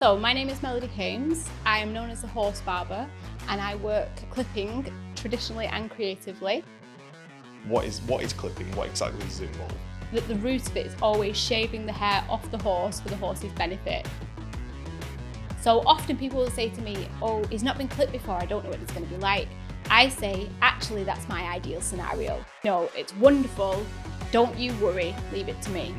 So my name is Melody Holmes. I am known as the horse barber and I work clipping traditionally and creatively. What is clipping? What exactly does it involve? The root of it is always shaving the hair off the horse for the horse's benefit. So often people will say to me, oh, he's not been clipped before, I don't know what it's going to be like. I say, actually, that's my ideal scenario. No, it's wonderful. Don't you worry, leave it to me.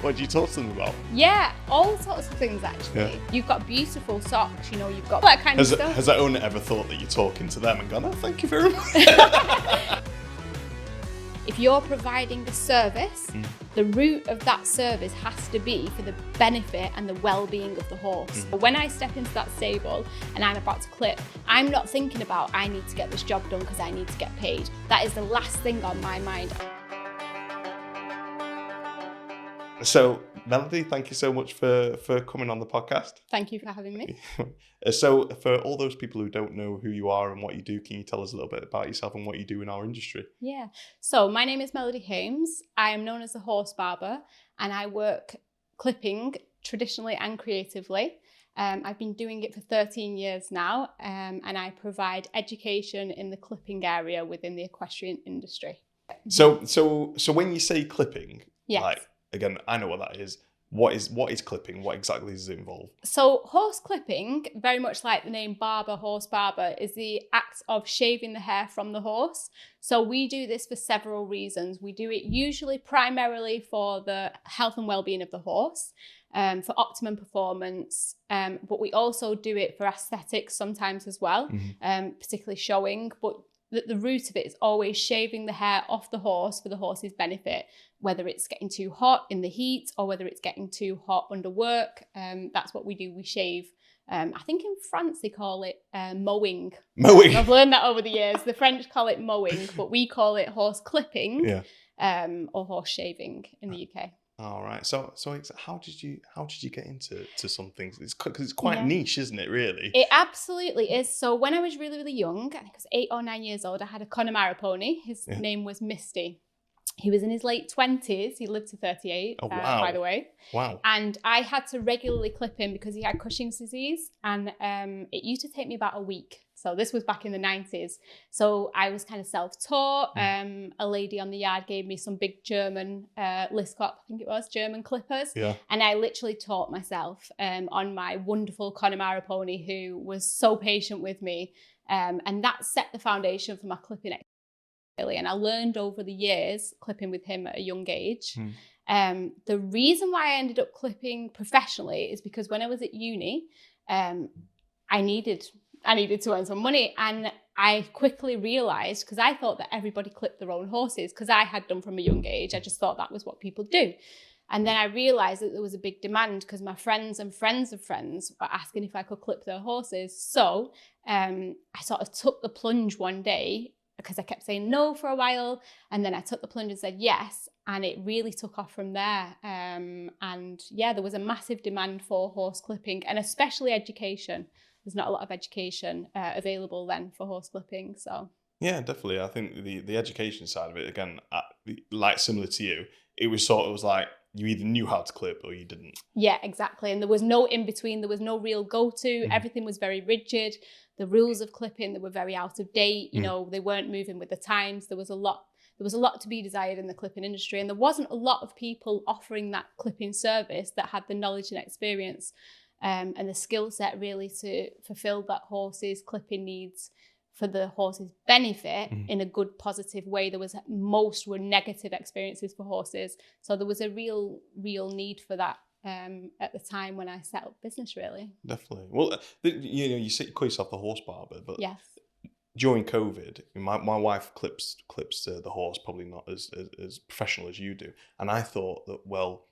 What do you talk to them about? Yeah, all sorts of things actually. Yeah. You've got beautiful socks, you've got that kind of stuff. Has that owner ever thought that you're talking to them and gone, oh, thank you very much? If you're providing a service, the root of that service has to be for the benefit and the well-being of the horse. When I step into that stable and I'm about to clip, I'm not thinking about, I need to get this job done because I need to get paid. That is the last thing on my mind. So, Melody, thank you so much for coming on the podcast. Thank you for having me. So, for all those people who don't know who you are and what you do, can you tell us a little bit about yourself and what you do in our industry? Yeah. So, my name is Melody Holmes. I am known as the horse barber and I work clipping traditionally and creatively. I've been doing it for 13 years now and I provide education in the clipping area within the equestrian industry. So when you say clipping, yes. Again, I know what that is. What is clipping? What exactly does it involve? So horse clipping, very much like the name barber, horse barber, is the act of shaving the hair from the horse. So we do this for several reasons. We do it usually primarily for the health and well-being of the horse, for optimum performance, but we also do it for aesthetics sometimes as well, particularly showing. But the root of it is always shaving the hair off the horse for the horse's benefit, whether it's getting too hot in the heat or whether it's getting too hot under work. That's what we do. We shave. I think in France they call it mowing. Mowing. I've learned that over the years. The French call it mowing, but we call it horse clipping or horse shaving in the UK. All right. So how did you get into some things? Because it's quite niche, isn't it? Really. It absolutely is. So when I was really, really young, I think I was 8 or 9 years old, I had a Connemara pony. His name was Misty. He was in his late 20s. He lived to 38, by the way. Wow. And I had to regularly clip him because he had Cushing's disease. And it used to take me about a week. So this was back in the 90s. So I was kind of self-taught. A lady on the yard gave me some big German Liskop, I think it was, German clippers. Yeah. And I literally taught myself on my wonderful Connemara pony who was so patient with me. And that set the foundation for my clipping experience. And I learned over the years clipping with him at a young age. The reason why I ended up clipping professionally is because when I was at uni, I needed to earn some money, and I quickly realised, because I thought that everybody clipped their own horses, because I had done from a young age. I just thought that was what people do. And then I realised that there was a big demand because my friends and friends of friends were asking if I could clip their horses. So I sort of took the plunge one day, because I kept saying no for a while, and then I took the plunge and said yes, and it really took off from there. And yeah, there was a massive demand for horse clipping, and especially education. There's not a lot of education available then for horse clipping. So yeah, definitely. I think the education side of it, again, like similar to you, it was like you either knew how to clip or you didn't. Yeah, exactly. And there was no in between. There was no real go-to. Everything was very rigid. The rules of clipping, they were very out of date. They weren't moving with the times. There was a lot to be desired in the clipping industry, and there wasn't a lot of people offering that clipping service that had the knowledge and experience and the skill set really to fulfill that horse's clipping needs for the horse's benefit in a good, positive way. Most were negative experiences for horses. So there was a real need for that at the time when I set up business, really. Definitely. Well, you call yourself the horse barber, but yes. During COVID, my wife clips the horse, probably not as professional as you do. And I thought that, well,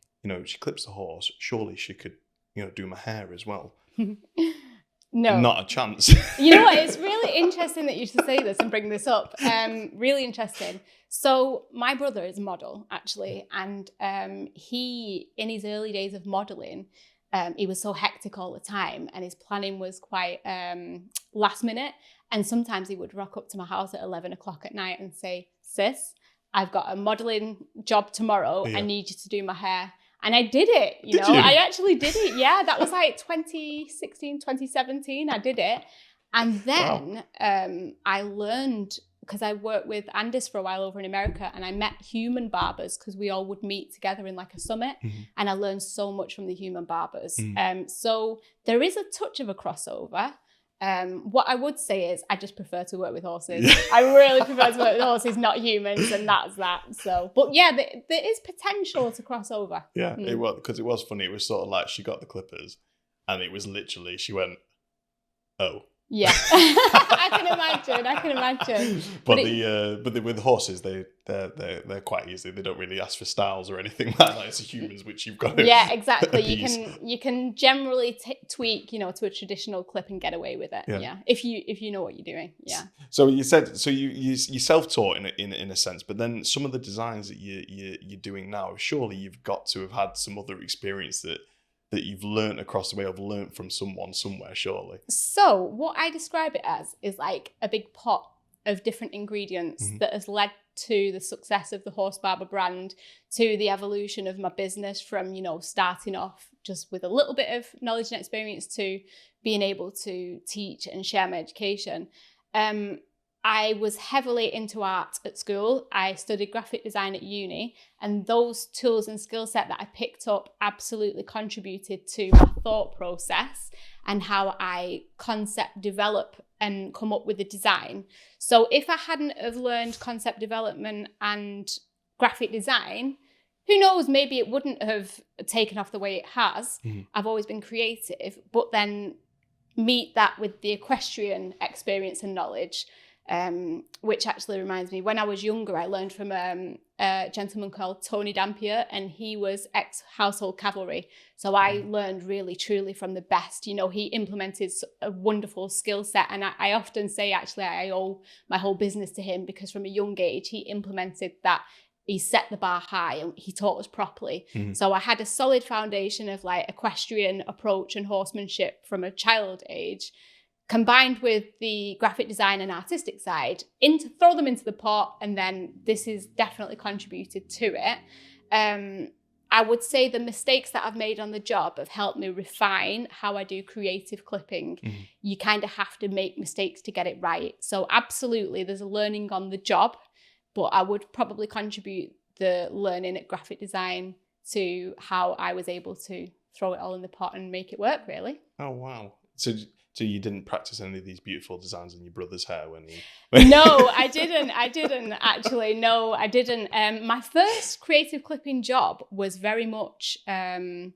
she clips the horse, surely she could, do my hair as well. No. Not a chance. You know what? It's really interesting that you should say this and bring this up. Really interesting. So my brother is a model, actually. And he, in his early days of modeling, he was so hectic all the time and his planning was quite last minute. And sometimes he would rock up to my house at 11 o'clock at night and say, sis, I've got a modeling job tomorrow. Yeah. I need you to do my hair. And I did it, Did you? I actually did it. Yeah, that was like 2016, 2017. I did it. And then I learned, because I worked with Andis for a while over in America, and I met human barbers because we all would meet together in like a summit. And I learned so much from the human barbers. So there is a touch of a crossover. What I would say is I just prefer to work with horses. Yeah. I really prefer to work with horses, not humans, and that's that. So, but yeah, there is potential to cross over. Yeah, it was, because it was funny. It was sort of like she got the clippers, and it was literally, she went, oh. Yeah, I can imagine. But with horses, they're quite easy. They don't really ask for styles or anything like that. It's humans which you've got to exactly. appease. You can generally tweak, to a traditional clip and get away with it. Yeah. If you know what you're doing. Yeah. So you said, you self-taught in a sense, but then some of the designs that you're doing now, surely you've got to have had some other experience that you've learned across the way, or learned from someone somewhere, surely. So what I describe it as is like a big pot of different ingredients that has led to the success of the Horse Barber brand, to the evolution of my business from, starting off just with a little bit of knowledge and experience to being able to teach and share my education. I was heavily into art at school. I studied graphic design at uni, and those tools and skill set that I picked up absolutely contributed to my thought process and how I concept develop and come up with a design. So if I hadn't have learned concept development and graphic design, who knows, maybe it wouldn't have taken off the way it has. I've always been creative, but then meet that with the equestrian experience and knowledge. Which actually reminds me, when I was younger, I learned from a gentleman called Tony Dampier, and he was ex-household cavalry. So I learned really, truly from the best. He implemented a wonderful skill set. And I often say, actually, I owe my whole business to him, because from a young age, he implemented that. He set the bar high and he taught us properly. So I had a solid foundation of like equestrian approach and horsemanship from a child age, combined with the graphic design and artistic side, throw them into the pot, and then this has definitely contributed to it. I would say the mistakes that I've made on the job have helped me refine how I do creative clipping. You kind of have to make mistakes to get it right. So absolutely, there's a learning on the job, but I would probably contribute the learning at graphic design to how I was able to throw it all in the pot and make it work, really. Oh, wow. So you didn't practice any of these beautiful designs on your brother's hair when he... No, I didn't actually. No, I didn't. My first creative clipping job was very much a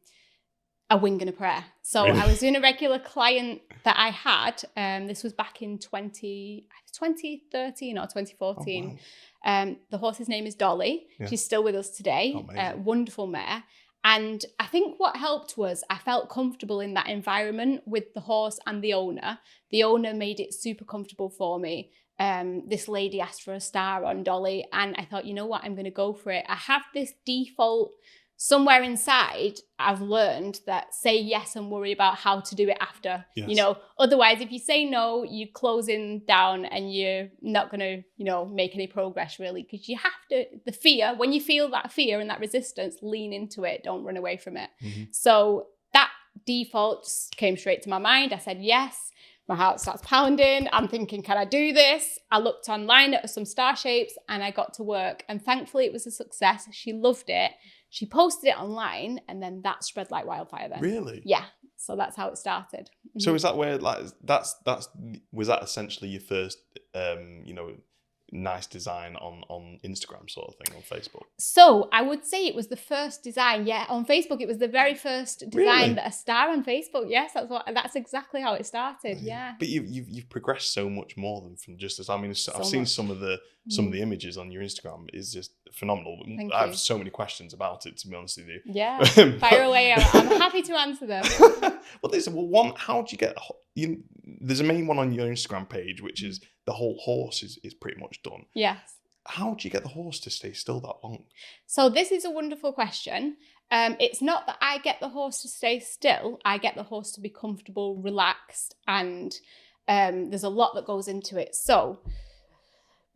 wing and a prayer. So really? I was doing a regular client that I had. This was back in 2013 or 2014. Oh, wow. The horse's name is Dolly. Yeah. She's still with us today. Wonderful mare. And I think what helped was I felt comfortable in that environment with the horse and the owner. The owner made it super comfortable for me. This lady asked for a star on Dolly, and I thought, you know what, I'm going to go for it. I have this default somewhere inside. I've learned that say yes and worry about how to do it after. Yes. Otherwise, if you say no, you're closing down and you're not going to, make any progress really, because you have to, the fear, when you feel that fear and that resistance, lean into it. Don't run away from it. So that default just came straight to my mind. I said yes. My heart starts pounding. I'm thinking, can I do this? I looked online at some star shapes and I got to work. And thankfully it was a success. She loved it. She posted it online, and then that spread like wildfire then. Really? Yeah. So that's how it started. So is that where, like, was that essentially your first, nice design on Instagram sort of thing, on Facebook? So I would say it was the first design. Yeah, on Facebook, it was the very first design that a star on Facebook. Yes, that's exactly how it started. Yeah. But you've progressed so much more than from just this. I mean, I've seen some of the images on your Instagram is just phenomenal. I have so many questions about it, to be honest with you. Yeah, fire away. I'm happy to answer them. Well, how do you get? There's a main one on your Instagram page, which is the whole horse is pretty much done. Yes. How do you get the horse to stay still that long? So this is a wonderful question. It's not that I get the horse to stay still. I get the horse to be comfortable, relaxed, and there's a lot that goes into it. So,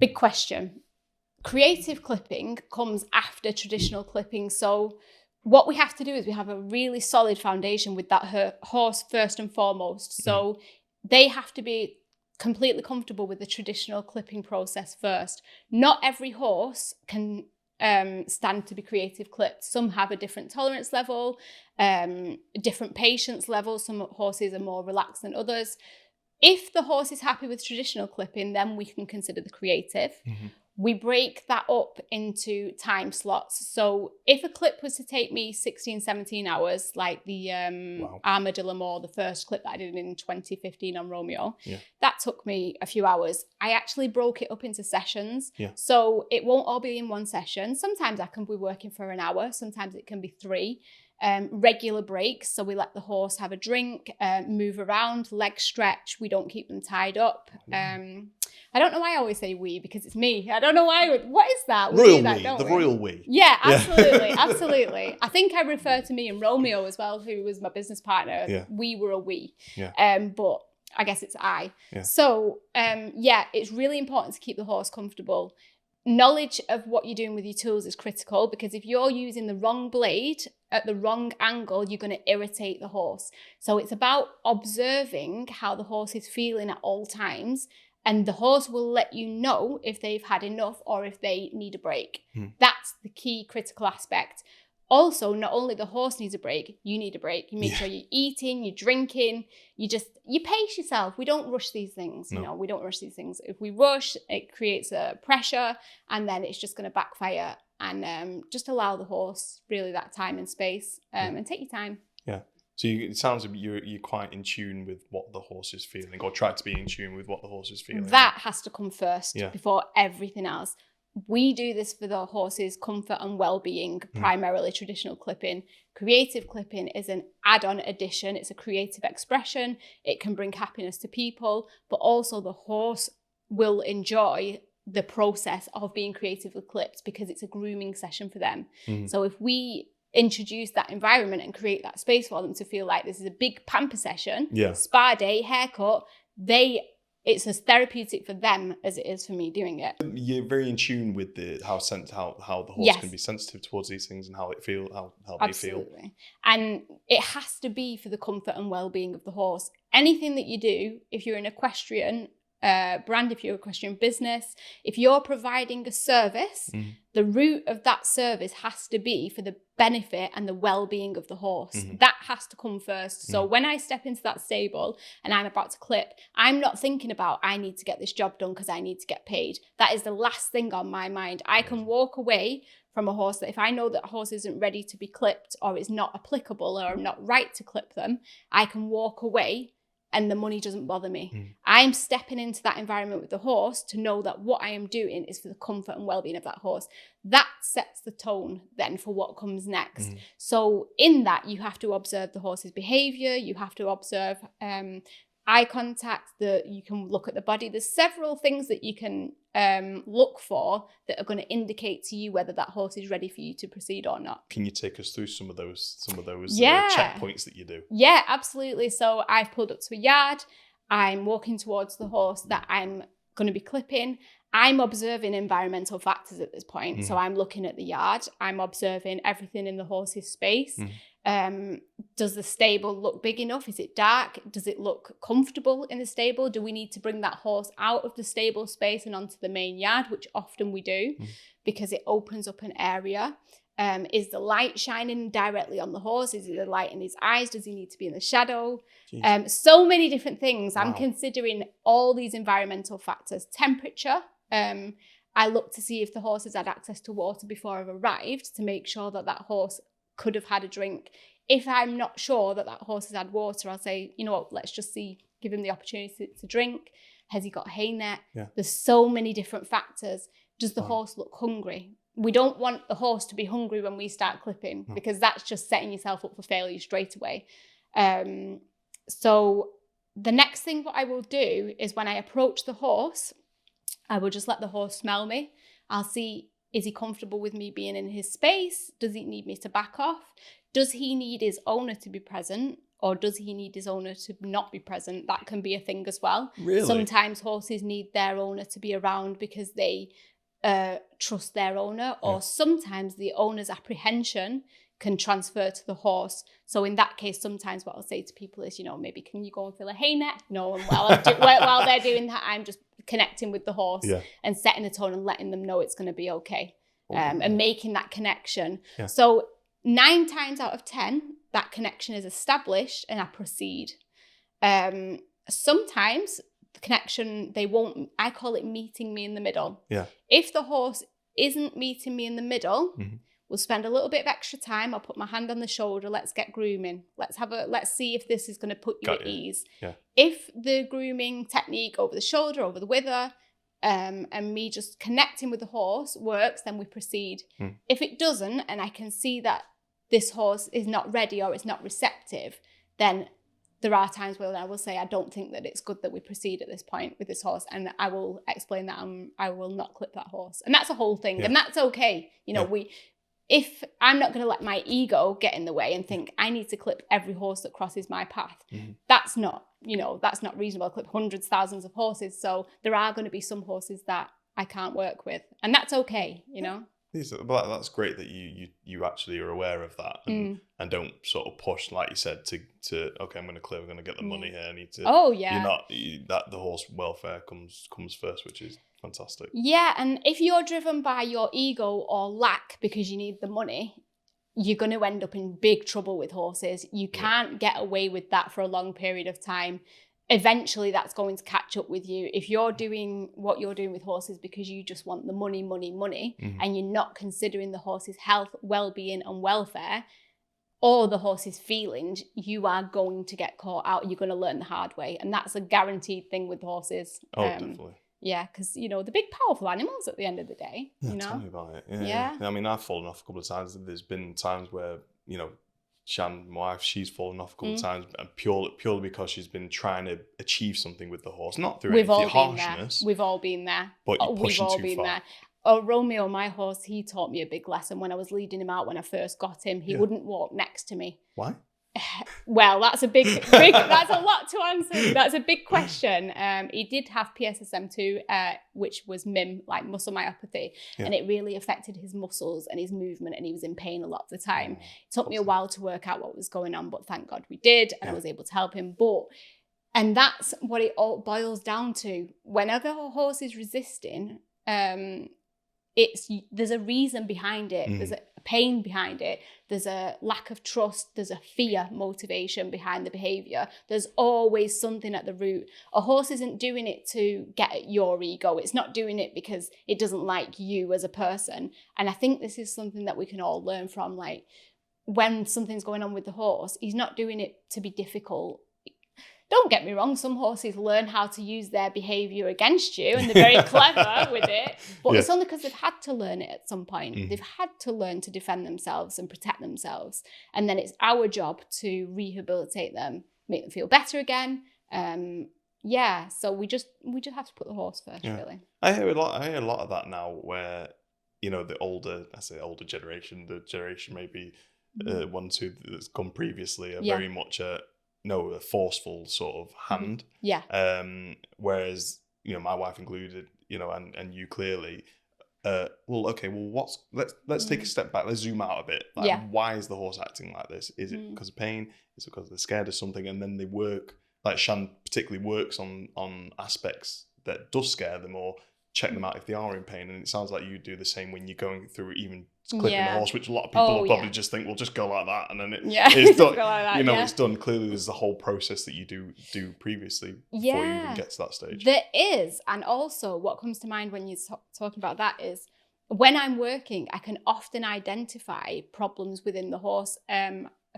big question. Creative clipping comes after traditional clipping. So what we have to do is we have a really solid foundation with that horse first and foremost. So they have to be completely comfortable with the traditional clipping process first. Not every horse can stand to be creative clipped. Some have a different tolerance level, different patience level. Some horses are more relaxed than others. If the horse is happy with traditional clipping, then we can consider the creative. We break that up into time slots. So if a clip was to take me 16, 17 hours, like the Armadillo Moor, the first clip that I did in 2015 on Romeo, that took me a few hours. I actually broke it up into sessions. So it won't all be in one session. Sometimes I can be working for an hour. Sometimes it can be 3. Regular breaks. So we let the horse have a drink, move around, leg stretch. We don't keep them tied up. I don't know why I always say we, because it's me. I don't know why. What is that? Royal we. Yeah, absolutely. Absolutely. I think I refer to me and Romeo as well, who was my business partner. We were a we. But I guess it's I. So, it's really important to keep the horse comfortable. Knowledge of what you're doing with your tools is critical, because if you're using the wrong blade at the wrong angle, you're going to irritate the horse. So it's about observing how the horse is feeling at all times, and the horse will let you know if they've had enough or if they need a break. That's the key critical aspect. Also, not only the horse needs a break, you need a break. You make sure you're eating, you're drinking, you pace yourself. We don't rush these things. You know, we don't rush these things. If we rush, it creates a pressure, and then it's just going to backfire. And just allow the horse really that time and space, and take your time. So it sounds like you're quite in tune with what the horse is feeling, or try to be in tune with what the horse is feeling. That has to come first before everything else. We do this for the horse's comfort and well-being, primarily traditional clipping. Creative clipping is an add-on addition. It's a creative expression. It can bring happiness to people, but also the horse will enjoy the process of being creatively clipped because it's a grooming session for them. So if we introduce that environment and create that space for them to feel like this is a big pamper session, spa day, haircut, it's as therapeutic for them as it is for me doing it. You're very in tune with how the horse can be sensitive towards these things and how they feel. Absolutely. And it has to be for the comfort and well-being of the horse. Anything that you do, if you're an equestrian brand, if you're an equestrian business, if you're providing a service, the root of that service has to be for the benefit and the well-being of the horse. That has to come first. So when I step into that stable and I'm about to clip, I'm not thinking about, I need to get this job done because I need to get paid. That is the last thing on my mind. I can walk away from a horse that if I know that a horse isn't ready to be clipped, or it's not applicable or not right to clip them, I can walk away and the money doesn't bother me. I'm stepping into that environment with the horse to know that what I am doing is for the comfort and well-being of that horse. That sets the tone then for what comes next. So in that, you have to observe the horse's behavior. You have to observe eye contact, you can look at the body. There's several things that you can look for that are going to indicate to you whether that horse is ready for you to proceed or not. Can you take us through some of those checkpoints that you do? Yeah, absolutely. So I've pulled up to a yard. I'm walking towards the horse that I'm going to be clipping. I'm observing environmental factors at this point. So I'm looking at the yard. I'm observing everything in the horse's space. Does the stable look big enough? Is it dark? Does it look comfortable in the stable? Do we need to bring that horse out of the stable space and onto the main yard, which often we do because it opens up an area? Is the light shining directly on the horse? Is it the light in his eyes? Does he need to be in the shadow? So many different things. Wow. I'm considering all these environmental factors. Temperature. I look to see if the horse has had access to water before I've arrived to make sure that that horse could have had a drink. If I'm not sure that that horse has had water, I'll say, you know what, let's just see, give him the opportunity to drink. Has he got a hay net? There's so many different factors. Does the horse look hungry? We don't want the horse to be hungry when we start clipping because that's just setting yourself up for failure straight away. So the next thing what I will do is when I approach the horse, I will just let the horse smell me. I'll see, is he comfortable with me being in his space? Does he need me to back off? Does he need his owner to be present? Or does he need his owner to not be present? That can be a thing as well. Really? Sometimes horses need their owner to be around because they trust their owner. Or sometimes the owner's apprehension can transfer to the horse. So in that case, sometimes what I'll say to people is, maybe can you go and fill a hay net? And while they're doing that, I'm just connecting with the horse and setting the tone and letting them know it's going to be okay. And making that connection. Yeah. So 9 times out of 10, that connection is established and I proceed. Sometimes the connection, I call it meeting me in the middle. Yeah. If the horse isn't meeting me in the middle, we'll spend a little bit of extra time. I'll put my hand on the shoulder. Let's get grooming. Let's see if this is going to put you at ease. Yeah. If the grooming technique over the shoulder, over the wither, and me just connecting with the horse works, then we proceed. If it doesn't, and I can see that this horse is not ready or it's not receptive, then there are times where I will say, I don't think that it's good that we proceed at this point with this horse. And I will explain that I will not clip that horse. And that's a whole thing. Yeah. And that's okay. If I'm not going to let my ego get in the way and think I need to clip every horse that crosses my path, that's not reasonable. I clip hundreds, thousands of horses. So there are going to be some horses that I can't work with. And that's okay, But that's great that you actually are aware of that and don't sort of push, like you said, to okay, I'm going to clip, I'm going to get the money here. I need to. Oh yeah. That the horse welfare comes first, which is fantastic. Yeah, and if you're driven by your ego or lack because you need the money, you're going to end up in big trouble with horses. You can't get away with that for a long period of time. Eventually that's going to catch up with you. If you're doing what you're doing with horses because you just want the money, and you're not considering the horse's health, well-being and welfare, or the horse's feelings, you are going to get caught out. You're going to learn the hard way. And that's a guaranteed thing with horses. Oh, definitely. Yeah, because, they're big, powerful animals at the end of the day. Yeah, tell me about it. Yeah. I mean, I've fallen off a couple of times. There's been times where, Shan, my wife, she's fallen off a couple of times, and purely because she's been trying to achieve something with the horse, not through any harshness. We've all been there. But you're pushing too far. There. Oh, Romeo, my horse, he taught me a big lesson when I was leading him out when I first got him. He wouldn't walk next to me. Why? Well, that's a big, that's a lot to answer. That's a big question. He did have PSSM2, which was MIM, like muscle myopathy, and it really affected his muscles and his movement, and he was in pain a lot of the time. It took me a while to work out what was going on, but thank God we did, and I was able to help him. And that's what it all boils down to. Whenever a horse is resisting, there's a reason behind it. There's a pain behind it. There's a lack of trust. There's a fear motivation behind the behavior. There's always something at the root. A horse isn't doing it to get at your ego. It's not doing it because it doesn't like you as a person. And I think this is something that we can all learn from. Like, when something's going on with the horse, he's not doing it to be difficult. Don't get me wrong, some horses learn how to use their behaviour against you and they're very clever with it, but it's only because they've had to learn it at some point. They've had to learn to defend themselves and protect themselves. And then it's our job to rehabilitate them, make them feel better again. So we just have to put the horse first, really. I hear a lot of that now where, the older generation, the generation maybe one, two that's come previously are very much a forceful sort of hand. Yeah. Whereas, my wife included, and you clearly, let's take a step back. Let's zoom out a bit. Why is the horse acting like this? Is it because of pain? Is it because they're scared of something? And then they work, like Shan particularly works on aspects that does scare them or check them out if they are in pain. And it sounds like you do the same when you're going through even clipping the horse, which a lot of people will probably just think, well, just go like that, and then it's done. It's done. Clearly, there's the whole process that you do previously before you even get to that stage. There is, and also what comes to mind when you're talking about that is when I'm working, I can often identify problems within the horse.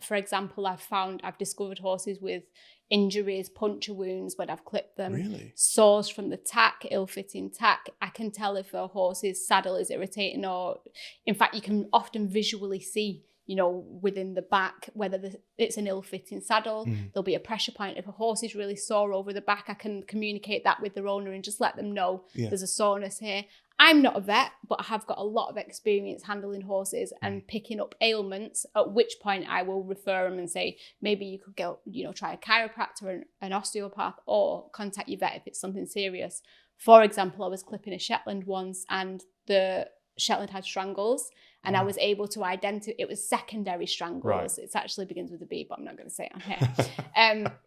For example, I've discovered horses with injuries, puncture wounds when I've clipped them. Really? Sores from the tack, ill-fitting tack. I can tell if a horse's saddle is irritating, or in fact, you can often visually see, within the back, whether it's an ill-fitting saddle. There'll be a pressure point. If a horse is really sore over the back, I can communicate that with their owner and just let them know there's a soreness here. I'm not a vet, but I have got a lot of experience handling horses and picking up ailments, at which point I will refer them and say, maybe you could go, try a chiropractor, an osteopath, or contact your vet if it's something serious. For example, I was clipping a Shetland once and the Shetland had strangles, and I was able to identify, it was secondary strangles. Right. It actually begins with a B, but I'm not going to say it on here.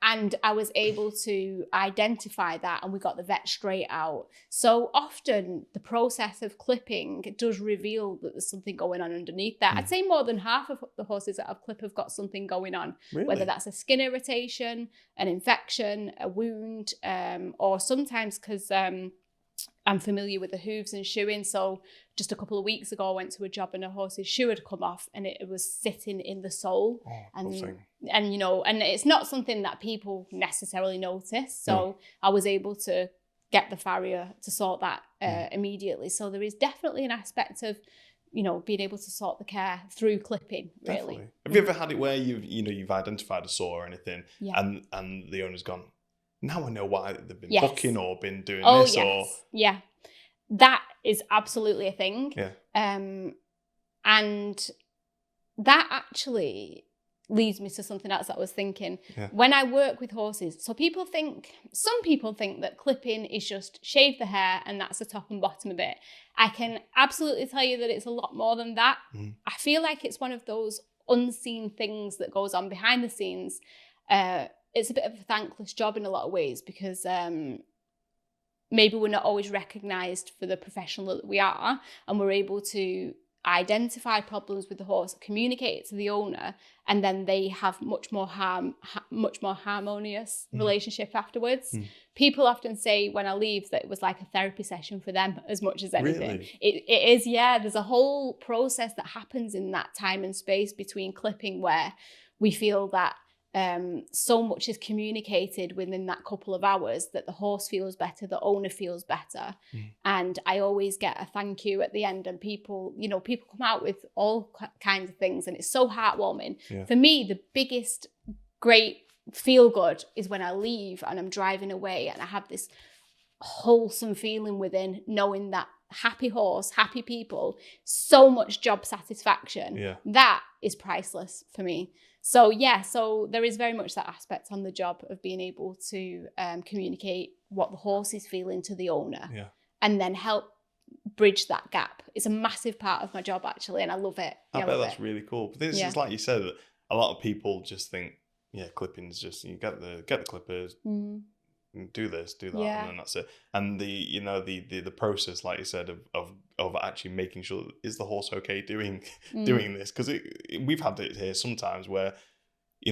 And I was able to identify that, and we got the vet straight out. So often the process of clipping does reveal that there's something going on underneath there. I'd say more than half of the horses that I've clipped have got something going on, whether that's a skin irritation, an infection, a wound, or sometimes because I'm familiar with the hooves and shoeing. So just a couple of weeks ago, I went to a job and a horse's shoe had come off and it was sitting in the sole. And you know, and it's not something that people necessarily notice. So I was able to get the farrier to sort that immediately. So there is definitely an aspect of, you know, being able to sort the care through clipping, really. Definitely. Have you ever had it where you've identified a sore or anything and the owner's gone, now I know why they've been bucking or been doing this? Or Yeah, that is absolutely a thing. Yeah. And that actually leads me to something else that I was thinking. Yeah. When I work with horses, so some people think that clipping is just shave the hair and that's the top and bottom of it. I can absolutely tell you that it's a lot more than that. I feel like it's one of those unseen things that goes on behind the scenes. It's a bit of a thankless job in a lot of ways because maybe we're not always recognised for the professional that we are, and we're able to identify problems with the horse, communicate it to the owner, and then they have much more harmonious relationship afterwards. People often say when I leave that it was like a therapy session for them as much as anything. Really? It is, yeah. There's a whole process that happens in that time and space between clipping where we feel that so much is communicated within that couple of hours that the horse feels better, the owner feels better. And I always get a thank you at the end, and people come out with all kinds of things, and it's so heartwarming. For me, the biggest great feel good is when I leave and I'm driving away and I have this wholesome feeling within, knowing that happy horse, happy people, so much job satisfaction. That is priceless for me. So there is very much that aspect on the job of being able to communicate what the horse is feeling to the owner, and then help bridge that gap. It's a massive part of my job actually, and I love it. I bet that's really cool. But this is like you said, a lot of people just think, clipping is just you get the clippers. Do this, do that, and then that's it. And the process, like you said, of actually making sure, is the horse okay doing this? Because we've had it here sometimes where you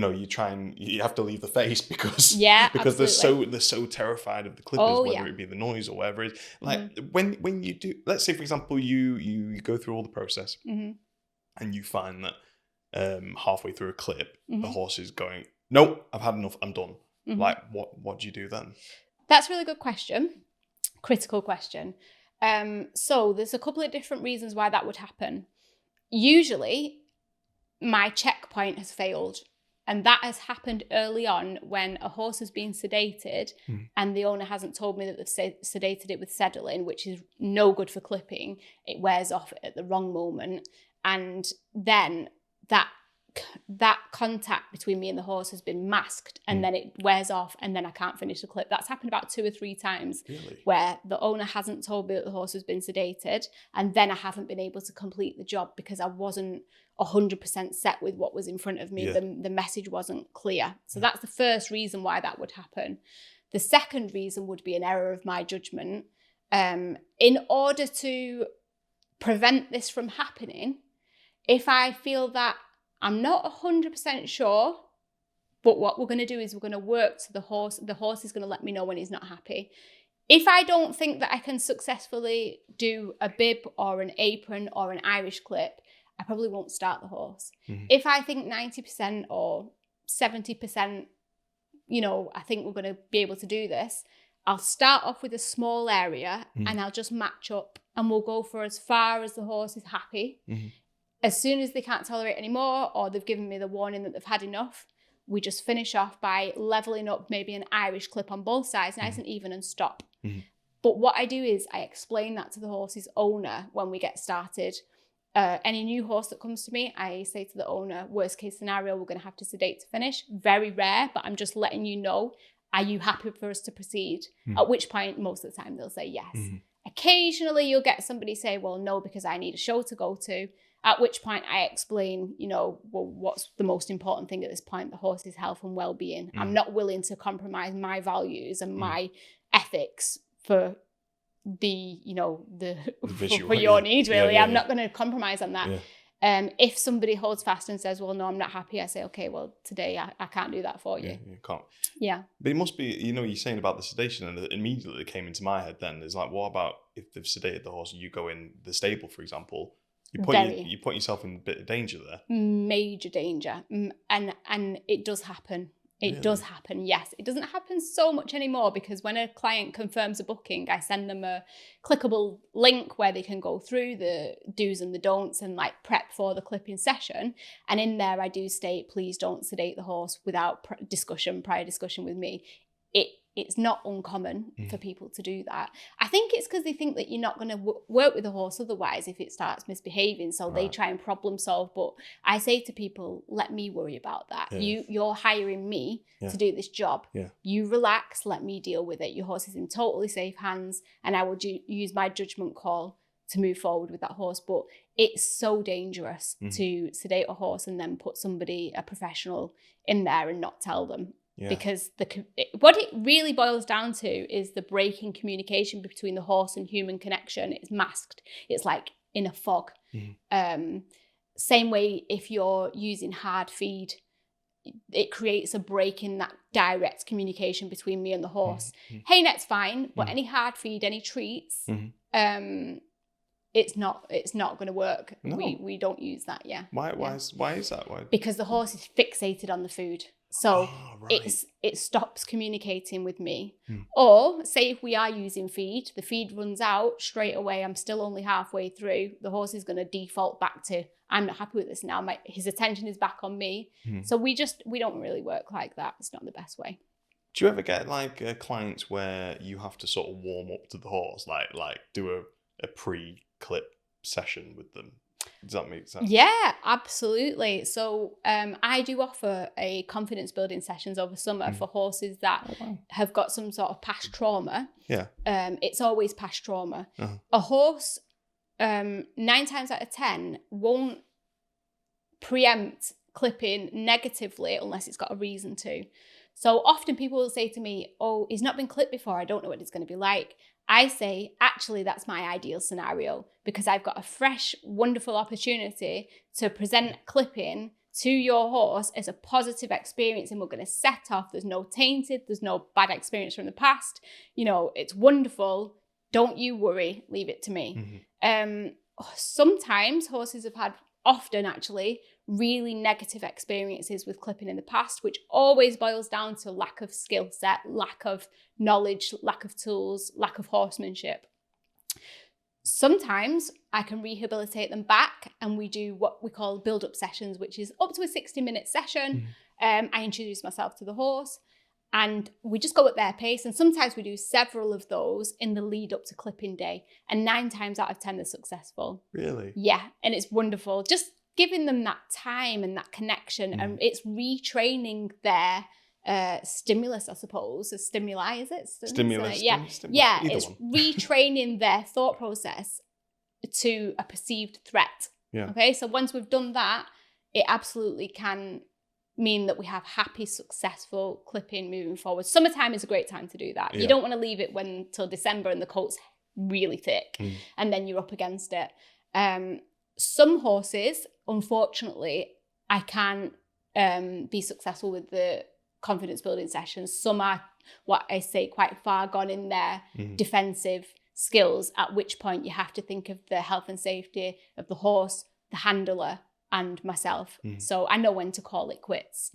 have to leave the face because they're so terrified of the clippers, whether it be the noise or whatever it is. Like when you do, let's say for example you go through all the process and you find that halfway through a clip the horse is going, nope, I've had enough, I'm done. Like what do you do then? That's a really good question. Critical question. So there's a couple of different reasons why that would happen. Usually my checkpoint has failed, and that has happened early on when a horse has been sedated and the owner hasn't told me that they've sedated it with Sedolin, which is no good for clipping. It wears off at the wrong moment, and then that contact between me and the horse has been masked, and then it wears off, and then I can't finish the clip. That's happened about 2 or 3 times. Really? Where the owner hasn't told me that the horse has been sedated, and then I haven't been able to complete the job because I wasn't 100% set with what was in front of me. The message wasn't clear. So that's the first reason why that would happen. The second reason would be an error of my judgment. In order to prevent this from happening, if I feel that I'm not 100% sure, but what we're going to do is we're going to work to the horse. The horse is going to let me know when he's not happy. If I don't think that I can successfully do a bib or an apron or an Irish clip, I probably won't start the horse. If I think 90% or 70%, I think we're going to be able to do this, I'll start off with a small area and I'll just match up, and we'll go for as far as the horse is happy. As soon as they can't tolerate anymore, or they've given me the warning that they've had enough, we just finish off by leveling up maybe an Irish clip on both sides, nice and even, and stop. But what I do is I explain that to the horse's owner when we get started. Any new horse that comes to me, I say to the owner, worst case scenario, we're going to have to sedate to finish. Very rare, but I'm just letting you know, are you happy for us to proceed? At which point, most of the time, they'll say yes. I Occasionally you'll get somebody say, well, no, because I need a show to go to. At which point I explain, well, what's the most important thing at this point? The horse's health and well-being. I'm not willing to compromise my values and my ethics for the visual, for your need, really. I'm not going to compromise on that. If somebody holds fast and says, well, no, I'm not happy, I say, okay, well, today I can't do that for you. You can't. Yeah. But it must be, you're saying about the sedation, and immediately it came into my head then, is like, what about if they've sedated the horse and you go in the stable, for example? You put yourself in a bit of danger there. Major danger. And it does happen. It does happen, yes. It doesn't happen so much anymore because when a client confirms a booking, I send them a clickable link where they can go through the do's and the don'ts and like prep for the clipping session. And in there, I do state, please don't sedate the horse without prior discussion with me. It's not uncommon for people to do that. I think it's because they think that you're not going to work with a horse otherwise if it starts misbehaving. So they try and problem solve. But I say to people, let me worry about that. You're hiring me to do this job. You relax, let me deal with it. Your horse is in totally safe hands and I will use my judgment call to move forward with that horse. But it's so dangerous to sedate a horse and then put a professional in there and not tell them. Because what it really boils down to is the breaking communication between the horse and human connection. It's masked. It's like in a fog. Same way if you're using hard feed, it creates a break in that direct communication between me and the horse. Hay net's fine, but any hard feed, any treats, it's not going to work. No. We don't use that. Why is that? Why? Because the horse is fixated on the food. So it stops communicating with me. Or say if we are using feed, the feed runs out straight away. I'm still only halfway through. The horse is going to default back to, I'm not happy with this now. His attention is back on me. So we don't really work like that. It's not the best way. Do you ever get like clients where you have to sort of warm up to the horse, like do a pre-clip session with them? Does that make sense? Yeah, absolutely. So I do offer a confidence building sessions over summer for horses that have got some sort of past trauma. It's always past trauma. A horse 9 times out of 10 won't preempt clipping negatively unless it's got a reason to. So often people will say to me, oh, he's not been clipped before, I don't know what it's going to be like. I say, actually, that's my ideal scenario because I've got a fresh, wonderful opportunity to present clipping to your horse as a positive experience, and we're going to set off. There's no tainted, there's no bad experience from the past. It's wonderful. Don't you worry, leave it to me. Sometimes horses have often actually, really negative experiences with clipping in the past, which always boils down to lack of skill set, lack of knowledge, lack of tools, lack of horsemanship. Sometimes I can rehabilitate them back and we do what we call build-up sessions, which is up to a 60-minute session. I introduce myself to the horse and we just go at their pace. And sometimes we do several of those in the lead up to clipping day. And 9 times out of 10, they're successful. Really? Yeah. And it's wonderful. Just giving them that time and that connection, and it's retraining their stimulus, I suppose. Stimuli, is it? Stimulus. Yeah, it's retraining their thought process to a perceived threat. Okay, so once we've done that, it absolutely can mean that we have happy, successful clipping moving forward. Summertime is a great time to do that. You don't want to leave it till December and the coat's really thick and then you're up against it. Some horses, unfortunately, I can't be successful with the confidence building sessions. Some are, what I say, quite far gone in their defensive skills, at which point you have to think of the health and safety of the horse, the handler, and myself. So I know when to call it quits,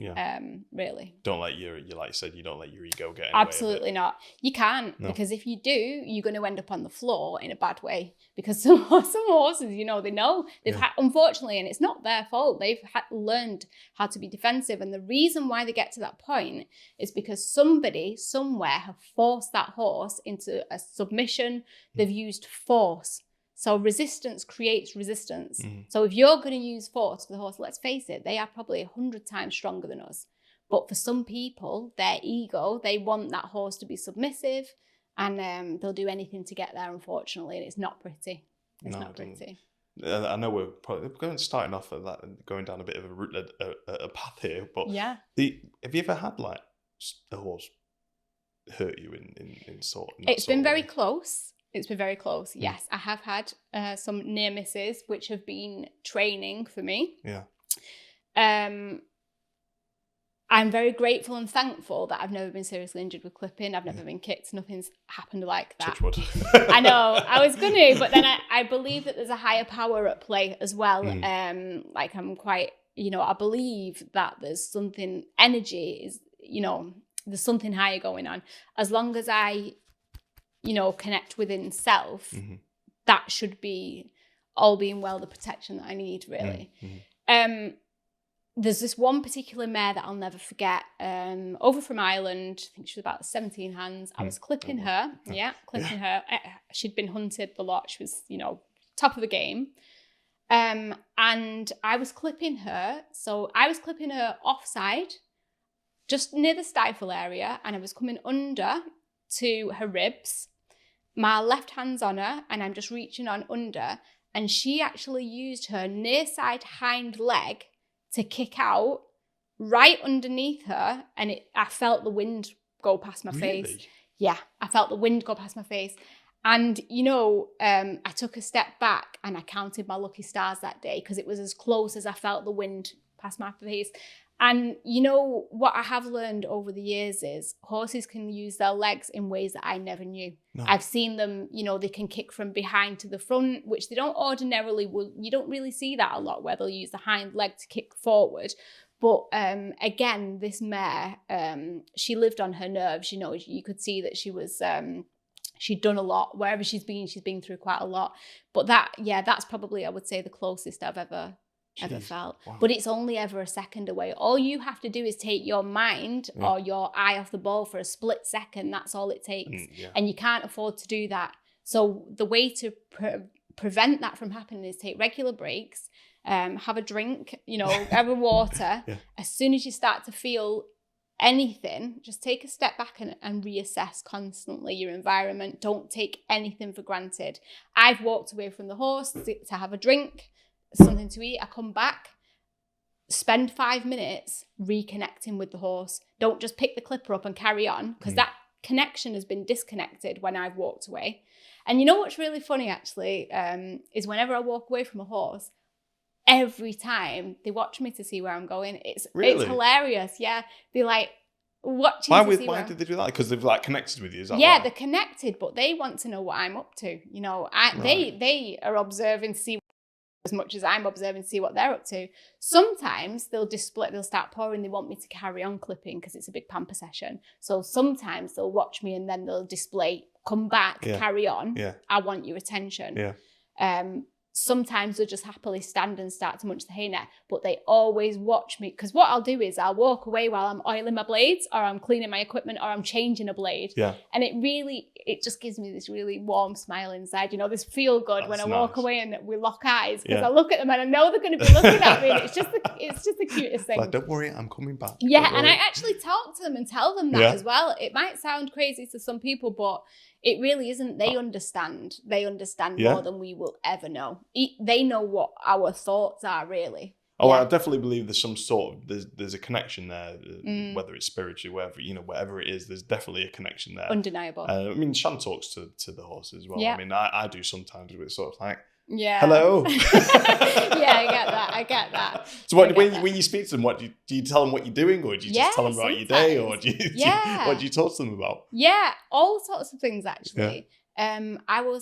really. Don't let like you said, you don't let your ego get in the Absolutely way of it. not. You can't, because if you do, you're going to end up on the floor in a bad way. Because some horses, they know. They've had, unfortunately, and it's not their fault, they've learned how to be defensive. And the reason why they get to that point is because somebody somewhere have forced that horse into a submission. They've used force. So resistance creates resistance. So if you're going to use force for the horse, let's face it, they are probably 100 times stronger than us. But for some people, their ego, they want that horse to be submissive and they'll do anything to get there, unfortunately, and it's not pretty. It's not pretty. I know we're probably starting off at that and going down a bit of a path here, but yeah. Have you ever had like a horse hurt you in sort? It's been very close. It's been very close. Yes, I have had some near misses, which have been training for me. Yeah. I'm very grateful and thankful that I've never been seriously injured with clipping. I've never been kicked. Nothing's happened like that. Touch wood. I know. I was going to, but then I believe that there's a higher power at play as well. Like I'm quite, I believe that there's something, energy is, there's something higher going on. As long as I, connect within self, that should be, all being well, the protection that I need, really. There's this one particular mare that I'll never forget, over from Ireland. I think she was about 17 hands. I was clipping her. Clipping her. She'd been hunted a lot. She was, top of the game. And I was clipping her. So I was clipping her offside, just near the stifle area. And I was coming under to her ribs. My left hand's on her and I'm just reaching on under. And she actually used her near side hind leg to kick out right underneath her, and I felt the wind go past my face. Yeah, I felt the wind go past my face. And, I took a step back and I counted my lucky stars that day because it was as close as I felt the wind past my face. And, what I have learned over the years is horses can use their legs in ways that I never knew. No. I've seen them, they can kick from behind to the front, which they don't ordinarily, you don't really see that a lot where they'll use the hind leg to kick forward. But again, this mare, she lived on her nerves. You could see that she was, she'd done a lot. Wherever she's been through quite a lot. But that's probably, I would say, the closest I've ever felt. Wow. But it's only ever a second away. All you have to do is take your mind or your eye off the ball for a split second. That's all it takes. And you can't afford to do that. So the way to prevent that from happening is take regular breaks, have a drink, have a water. As soon as you start to feel anything, just take a step back and reassess constantly your environment. Don't take anything for granted. I've walked away from the horse to have a drink, something to eat. I come back, spend 5 minutes reconnecting with the horse. Don't just pick the clipper up and carry on, because that connection has been disconnected when I've walked away. And what's really funny actually is whenever I walk away from a horse, every time they watch me to see where I'm going. It's hilarious. Yeah, they like watching. Why did they do that? Because they've connected with you. Is that why? They're connected, but they want to know what I'm up to. They are observing to see as much as I'm observing to see what they're up to. Sometimes they'll start pouring, they want me to carry on clipping because it's a big pamper session. So sometimes they'll watch me and then they'll display, come back, carry on. I want your attention. Sometimes they'll just happily stand and start to munch the hay net, but they always watch me, because what I'll do is I'll walk away while I'm oiling my blades, or I'm cleaning my equipment, or I'm changing a blade. And it just gives me this really warm smile inside, this feel good when I walk away and we lock eyes, because I look at them and I know they're going to be looking at me, and it's just the cutest thing. Like, don't worry, I'm coming back. And I actually talk to them and tell them that as well. It might sound crazy to some people, but it really isn't. They understand. They understand more than we will ever know. They know what our thoughts are, really. Oh, I definitely believe there's some sort of, there's a connection there, whether it's spiritually, whatever it is, there's definitely a connection there. Undeniable. Shan talks to the horses as well. Yeah. I do sometimes, but it's sort of like, yeah. Hello. I get that. So when you speak to them, what do you tell them what you're doing, or do you just tell them about your day, or what do you talk to them about? Yeah, all sorts of things actually. I will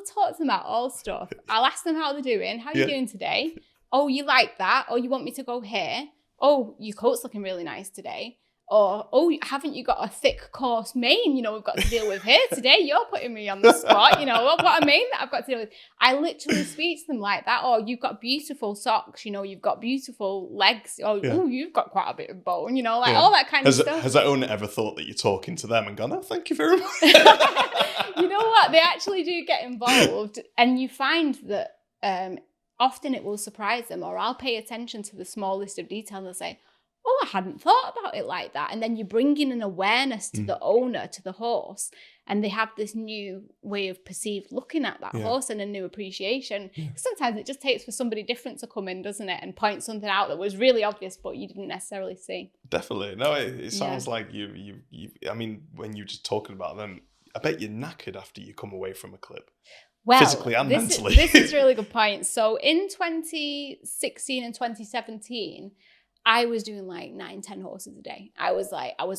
talk to them about all stuff. I'll ask them how they're doing. How are you doing today? Oh, you like that? Oh, you want me to go here? Oh, your coat's looking really nice today. Or, oh, haven't you got a thick, coarse mane, we've got to deal with here today? You're putting me on the spot, what a mane that I've got to deal with. I literally speak to them like that. Or, you've got beautiful socks, you've got beautiful legs. Or, oh, you've got quite a bit of bone, all that kind of stuff. Has that owner ever thought that you're talking to them and gone, oh, thank you very much? You know what? They actually do get involved. And you find that often it will surprise them, or I'll pay attention to the smallest of detail and they'll say, oh, I hadn't thought about it like that. And then you bring in an awareness to the owner, to the horse, and they have this new way of perceived looking at that horse and a new appreciation. Sometimes it just takes for somebody different to come in, doesn't it? And point something out that was really obvious, but you didn't necessarily see. Definitely. No, it sounds like you, I mean, when you're just talking about them, I bet you're knackered after you come away from a clip. Well, physically and mentally. This is a really good point. So in 2016 and 2017, I was doing like 9-10 horses a day. I was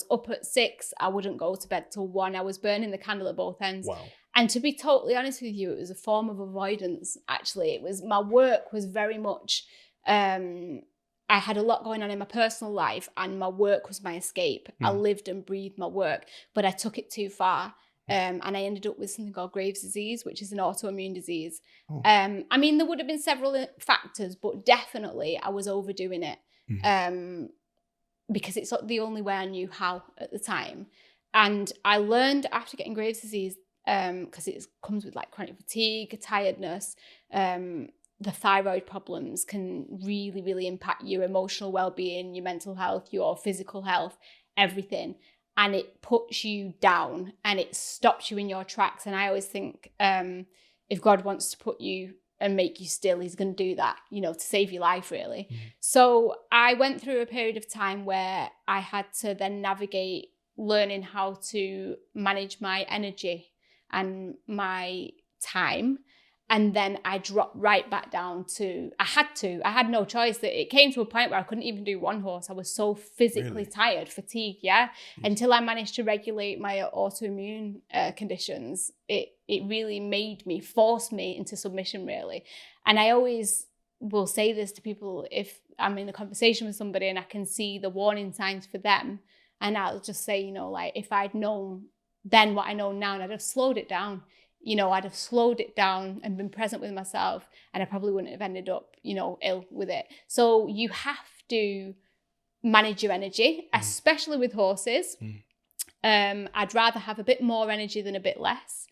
up at 6. I wouldn't go to bed till 1. I was burning the candle at both ends. Wow. And to be totally honest with you, it was a form of avoidance. Actually, it was, my work was very much, I had a lot going on in my personal life, and my work was my escape. I lived and breathed my work, but I took it too far. And I ended up with something called Graves' disease, which is an autoimmune disease. I mean, there would have been several factors, but definitely I was overdoing it. Because it's the only way I knew how at the time. And I learned after getting Graves' disease, because it comes with like chronic fatigue, tiredness, the thyroid problems can really, really impact your emotional well-being, your mental health, your physical health, everything. And it puts you down and it stops you in your tracks. And I always think if God wants to put you and make you still, he's going to do that, to save your life, really. So I went through a period of time where I had to then navigate learning how to manage my energy and my time. And then I dropped right back down to, I had no choice. That it came to a point where I couldn't even do one horse. I was so physically tired, fatigued, until I managed to regulate my autoimmune conditions. It really forced me into submission, really. And I always will say this to people if I'm in a conversation with somebody and I can see the warning signs for them. And I'll just say, like, if I'd known then what I know now, and I'd have slowed it down. I'd have slowed it down and been present with myself, and I probably wouldn't have ended up, ill with it. So you have to manage your energy, especially with horses. I'd rather have a bit more energy than a bit less.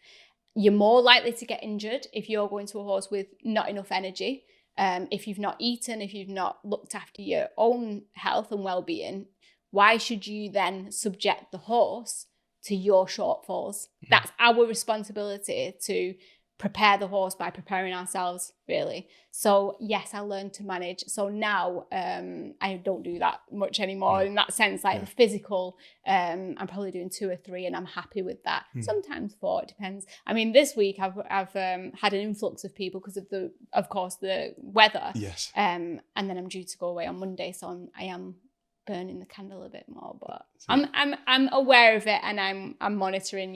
You're more likely to get injured if you're going to a horse with not enough energy. If you've not eaten, if you've not looked after your own health and well-being, why should you then subject the horse to your shortfalls? That's our responsibility, to prepare the horse by preparing ourselves, really. So yes, I learned to manage. So now I don't do that much anymore in that sense. Like the physical, I'm probably doing 2 or 3, and I'm happy with that. Sometimes 4, it depends. I mean, this week I've had an influx of people because of course the weather. Yes. And then I'm due to go away on Monday, so I am burning the candle a bit more, but I'm aware of it, and I'm monitoring,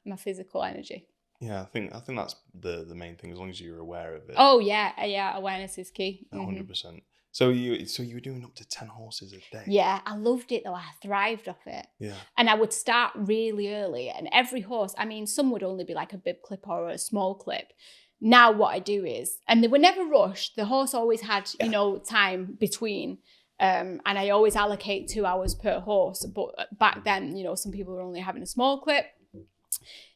my physical energy. Yeah, I think that's the main thing. As long as you're aware of it. Oh yeah, awareness is key. 100%. So you were doing up to 10 horses a day. Yeah, I loved it though. I thrived off it. Yeah. And I would start really early, and every horse, I mean, some would only be like a bib clip or a small clip. Now what I do is, and they were never rushed. The horse always had, time between. And I always allocate 2 hours per horse. But back then, some people were only having a small clip.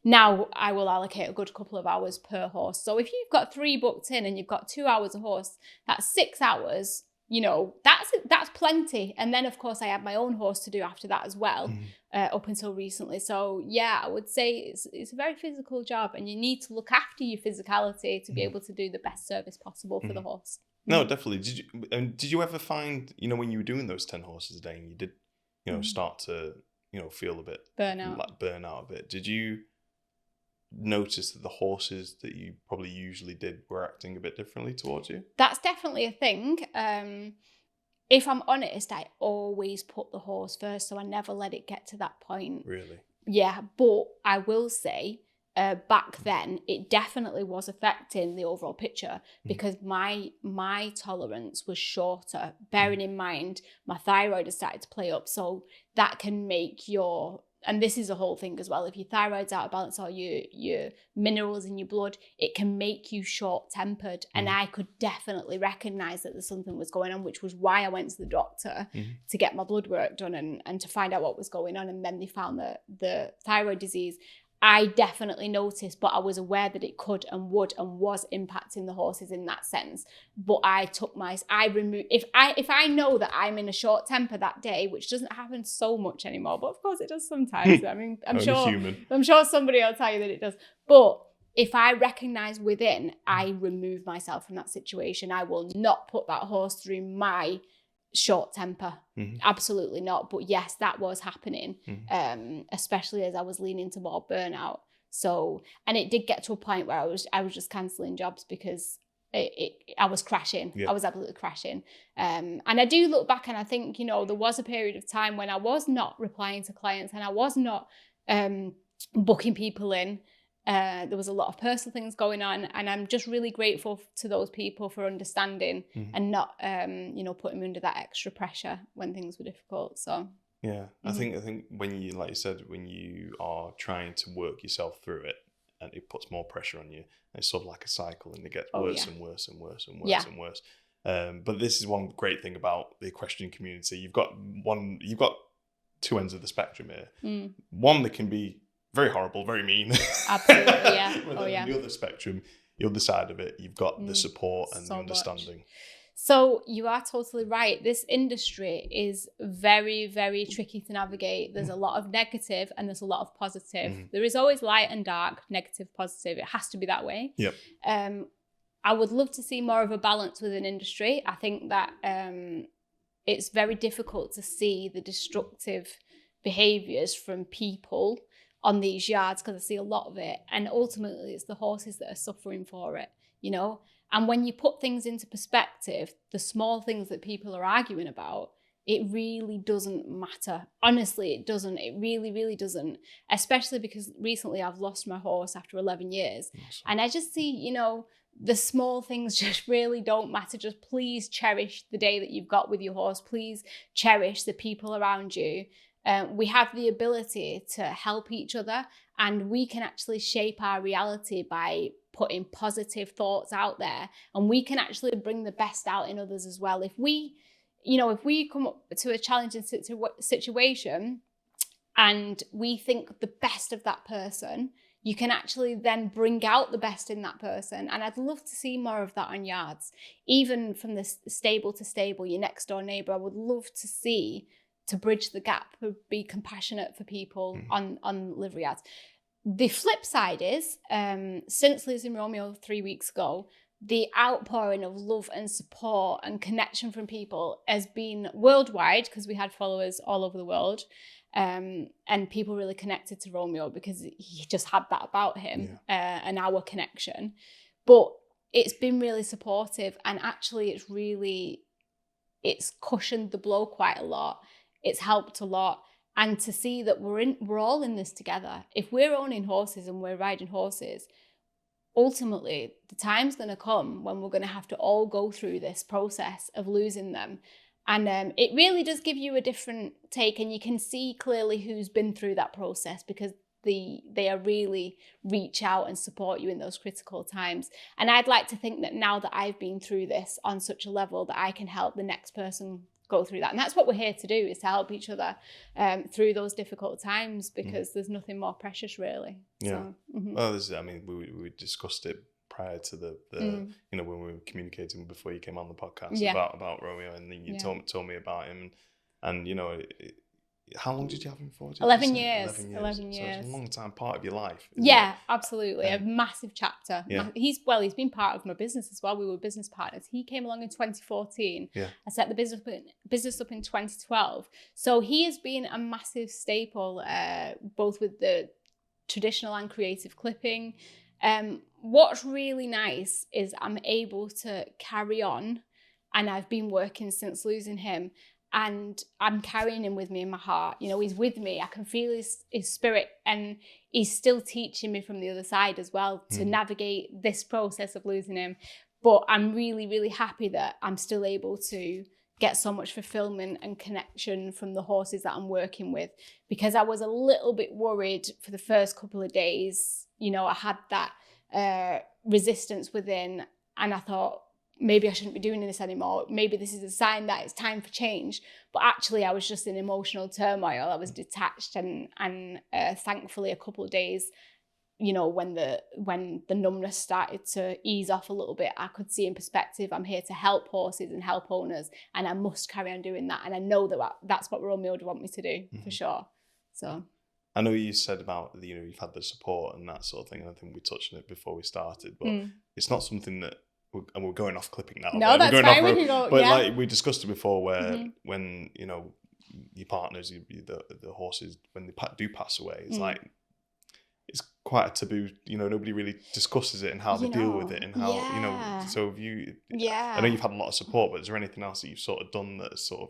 Now I will allocate a good couple of hours per horse. So if you've got 3 booked in and you've got 2 hours a horse, that's 6 hours. That's plenty. And then of course I had my own horse to do after that as well, up until recently. So yeah, I would say it's a very physical job, and you need to look after your physicality to be able to do the best service possible for the horse. No, definitely. Did you ever find, when you were doing those 10 horses a day and you did, start to, feel a bit burnout a bit, did you notice that the horses that you probably usually did were acting a bit differently towards you? That's definitely a thing. If I'm honest, I always put the horse first, so I never let it get to that point. Really? Yeah, but I will say, back then it definitely was affecting the overall picture, because my tolerance was shorter, bearing in mind my thyroid has started to play up. So that can make and this is a whole thing as well, if your thyroid's out of balance or your minerals in your blood, it can make you short-tempered. And I could definitely recognize that there's something was going on, which was why I went to the doctor to get my blood work done and to find out what was going on. And then they found the thyroid disease. I definitely noticed, but I was aware that it could and would and was impacting the horses in that sense. But if I know that I'm in a short temper that day, which doesn't happen so much anymore, but of course it does sometimes. I mean, I'm sure somebody will tell you that it does. But if I recognize within, I remove myself from that situation. I will not put that horse through my short temper. Absolutely not. But yes, that was happening, especially as I was leaning to more burnout. So, and it did get to a point where I was just cancelling jobs because I was crashing. I was absolutely crashing. And I do look back and I think, there was a period of time when I was not replying to clients and I was not booking people in. There was a lot of personal things going on, and I'm just really grateful to those people for understanding and not, putting me under that extra pressure when things were difficult. So yeah, I think when you, like you said, when you are trying to work yourself through it, and it puts more pressure on you, it's sort of like a cycle, and it gets worse and worse and worse and worse and worse. But this is one great thing about the equestrian community. You've got two ends of the spectrum here. One that can be very horrible, very mean. Absolutely, yeah. The other spectrum, the other side of it, you've got the support and the understanding. Much. So you are totally right. This industry is very, very tricky to navigate. There's a lot of negative and there's a lot of positive. There is always light and dark, negative, positive. It has to be that way. Yep. I would love to see more of a balance within industry. I think that it's very difficult to see the destructive behaviours from people on these yards, because I see a lot of it, and ultimately it's the horses that are suffering for it, and when you put things into perspective, the small things that people are arguing about, it really doesn't matter. Honestly, it doesn't. It really, really doesn't, especially because recently I've lost my horse after 11 years. Awesome. And I just see, the small things just really don't matter. Just please cherish the day that you've got with your horse. Please cherish the people around you. We have the ability to help each other, and we can actually shape our reality by putting positive thoughts out there, and we can actually bring the best out in others as well. If we come up to a challenging situation and we think the best of that person, you can actually then bring out the best in that person. And I'd love to see more of that on yards, even from the stable to stable, your next door neighbour. I would love to see, to bridge the gap, be compassionate for people on livery yards. The flip side is, since losing Romeo 3 weeks ago, the outpouring of love and support and connection from people has been worldwide, because we had followers all over the world, and people really connected to Romeo because he just had that about him, and our connection. But it's been really supportive, and actually it's cushioned the blow quite a lot. It's helped a lot. And to see that we're all in this together. If we're owning horses and we're riding horses, ultimately the time's going to come when we're going to have to all go through this process of losing them. And it really does give you a different take, and you can see clearly who's been through that process, because they are really reach out and support you in those critical times. And I'd like to think that now that I've been through this on such a level, that I can help the next person go through that. And that's what we're here to do, is to help each other through those difficult times, because there's nothing more precious, really. Yeah. So, well, we discussed it prior to the when we were communicating before you came on the podcast about Romeo, and then you told me about him, and how long did you have him for? 11 years. 11 years. So it's a long time, part of your life. Absolutely. A massive chapter. Yeah. He's been part of my business as well. We were business partners. He came along in 2014. Yeah. I set the business up in 2012. So he has been a massive staple, both with the traditional and creative clipping. What's really nice is I'm able to carry on, and I've been working since losing him. And I'm carrying him with me in my heart. He's with me. I can feel his spirit, and he's still teaching me from the other side as well to navigate this process of losing him. But I'm really, really happy that I'm still able to get so much fulfillment and connection from the horses that I'm working with, because I was a little bit worried for the first couple of days. I had that resistance within, and I thought, maybe I shouldn't be doing this anymore. Maybe this is a sign that it's time for change. But actually, I was just in emotional turmoil. I was detached, and thankfully, a couple of days, you know, when the numbness started to ease off a little bit, I could see in perspective, I'm here to help horses and help owners, and I must carry on doing that. And I know that that's what Romeo would want me to do, for sure. So I know you said about, you know, you've had the support and that sort of thing. I think we touched on it before we started, but it's not something that, and we're going off clipping now. No, that's fine. We can go, but yeah. like we discussed it before, where when, you know, your partners, the horses, when they do pass away, it's like, it's quite a taboo, you know, nobody really discusses it and how they deal with it and how, you know, so I know you've had a lot of support, but is there anything else that you've sort of done that has sort of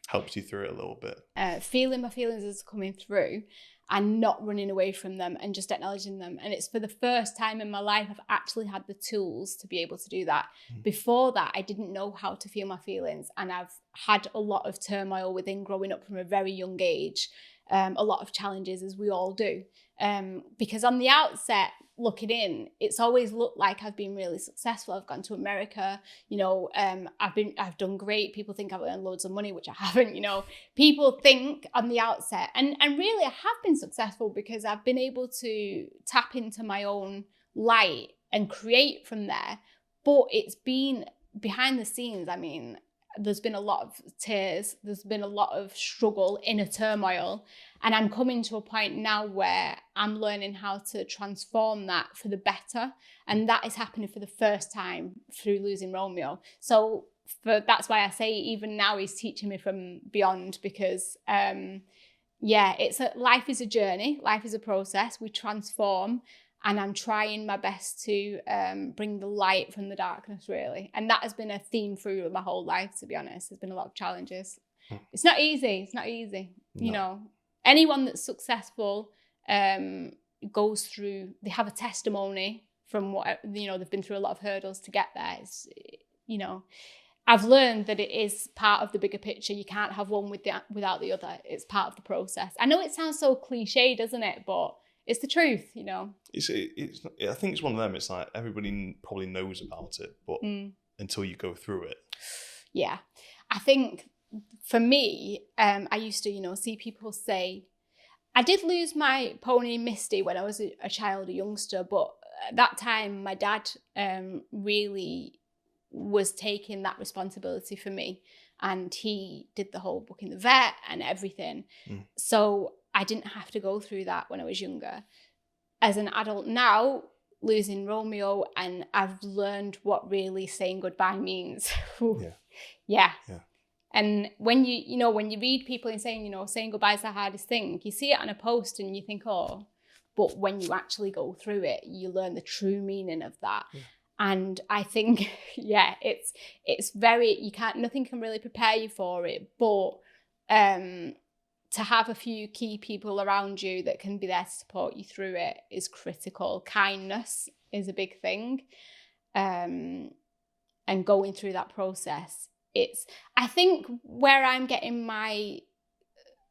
helped you through it a little bit? Feeling my feelings as coming through and not running away from them and just acknowledging them. And it's for the first time in my life I've actually had the tools to be able to do that. Before that, I didn't know how to feel my feelings, and I've had a lot of turmoil within growing up from a very young age. A lot of challenges, as we all do. Because on the outset, looking in, it's always looked like I've been really successful. I've gone to America, you know, I've done great. People think I've earned loads of money, which I haven't, you know. People think on the outset, and really I have been successful because I've been able to tap into my own light and create from there. But it's been behind the scenes. I mean, there's been a lot of tears, there's been a lot of struggle, inner turmoil, and I'm coming to a point now where I'm learning how to transform that for the better, and that is happening for the first time through losing Romeo. So that's why I say even now he's teaching me from beyond, because life is a journey, life is a process, we transform. And I'm trying my best to bring the light from the darkness, really. And that has been a theme through my whole life, to be honest. There's been a lot of challenges. It's not easy. You know, anyone that's successful goes through, they have a testimony from what, you know, they've been through a lot of hurdles to get there. It's, you know, I've learned that it is part of the bigger picture. You can't have one without the other. It's part of the process. I know it sounds so cliche, doesn't it? But it's the truth, you know. I think it's one of them. It's like everybody probably knows about it, but until you go through it. Yeah, I think for me, I used to, you know, see people say, I did lose my pony Misty when I was a child, a youngster, but at that time my dad really was taking that responsibility for me, and he did the whole booking the vet and everything. So I didn't have to go through that when I was younger. As an adult now, losing Romeo, and I've learned what really saying goodbye means. Yeah. And when when you read people and saying, you know, saying goodbye is the hardest thing, you see it on a post and you think, oh, but when you actually go through it, you learn the true meaning of that. And I think, it's very, nothing can really prepare you for it, but to have a few key people around you that can be there to support you through it is critical. Kindness is a big thing. And going through that process, I think where I'm getting my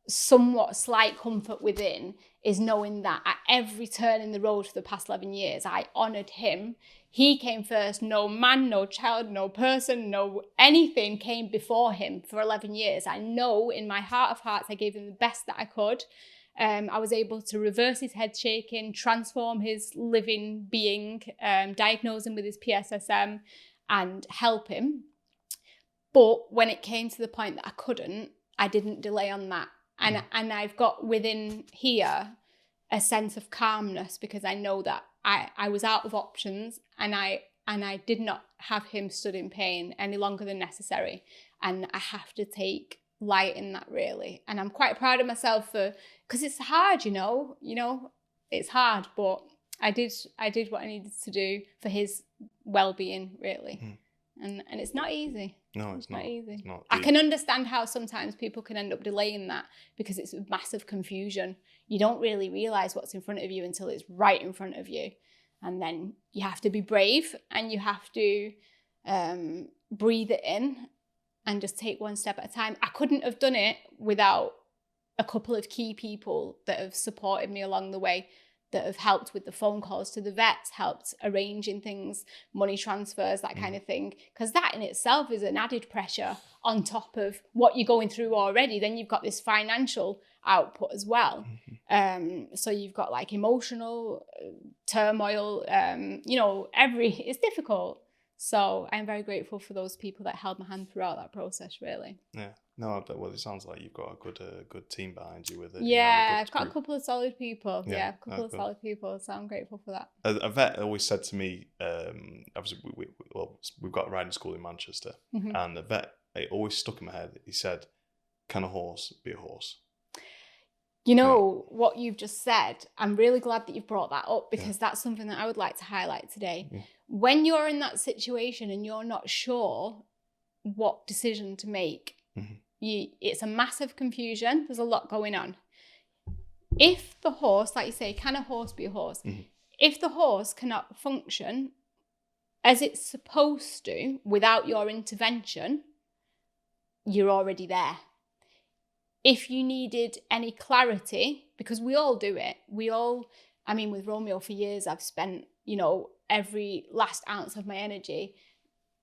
somewhat slight comfort within is knowing that at every turn in the road for the past 11 years, I honoured him. He came first. No man, no child, no person, no anything came before him for 11 years. I know in my heart of hearts, I gave him the best that I could. I was able to reverse his head shaking, transform his living being, diagnose him with his PSSM and help him. But when it came to the point that I couldn't, I didn't delay on that. And I've got within here a sense of calmness, because I know that I was out of options, and I did not have him stood in pain any longer than necessary. And I have to take light in that, really. And I'm quite proud of myself because it's hard, you know, it's hard, but I did what I needed to do for his well-being, really. And it's not easy. No, it's not easy. It's not. I can understand how sometimes people can end up delaying that because it's massive confusion. You don't really realise what's in front of you until it's right in front of you. And then you have to be brave, and you have to breathe it in and just take one step at a time. I couldn't have done it without a couple of key people that have supported me along the way. that have helped with the phone calls to the vets, helped arranging things, money transfers, that kind of thing. Because that in itself is an added pressure on top of what you're going through already. Then you've got this financial output as well. So you've got like emotional turmoil, it's difficult. So I'm very grateful for those people that held my hand throughout that process, really. Yeah. No, well, it sounds like you've got a good team behind you with it. Yeah, I've got a couple of solid people. Yeah, a couple of solid people. So I'm grateful for that. A vet always said to me, obviously, we've got a riding school in Manchester, and the vet, it always stuck in my head. He said, "Can a horse be a horse?" What you've just said, I'm really glad that you've brought that up, because that's something that I would like to highlight today. Yeah. When you're in that situation and you're not sure what decision to make, it's a massive confusion. There's a lot going on. If the horse, like you say, can a horse be a horse? If the horse cannot function as it's supposed to without your intervention, you're already there. If you needed any clarity, because we all do it, with Romeo for years, I've spent, every last ounce of my energy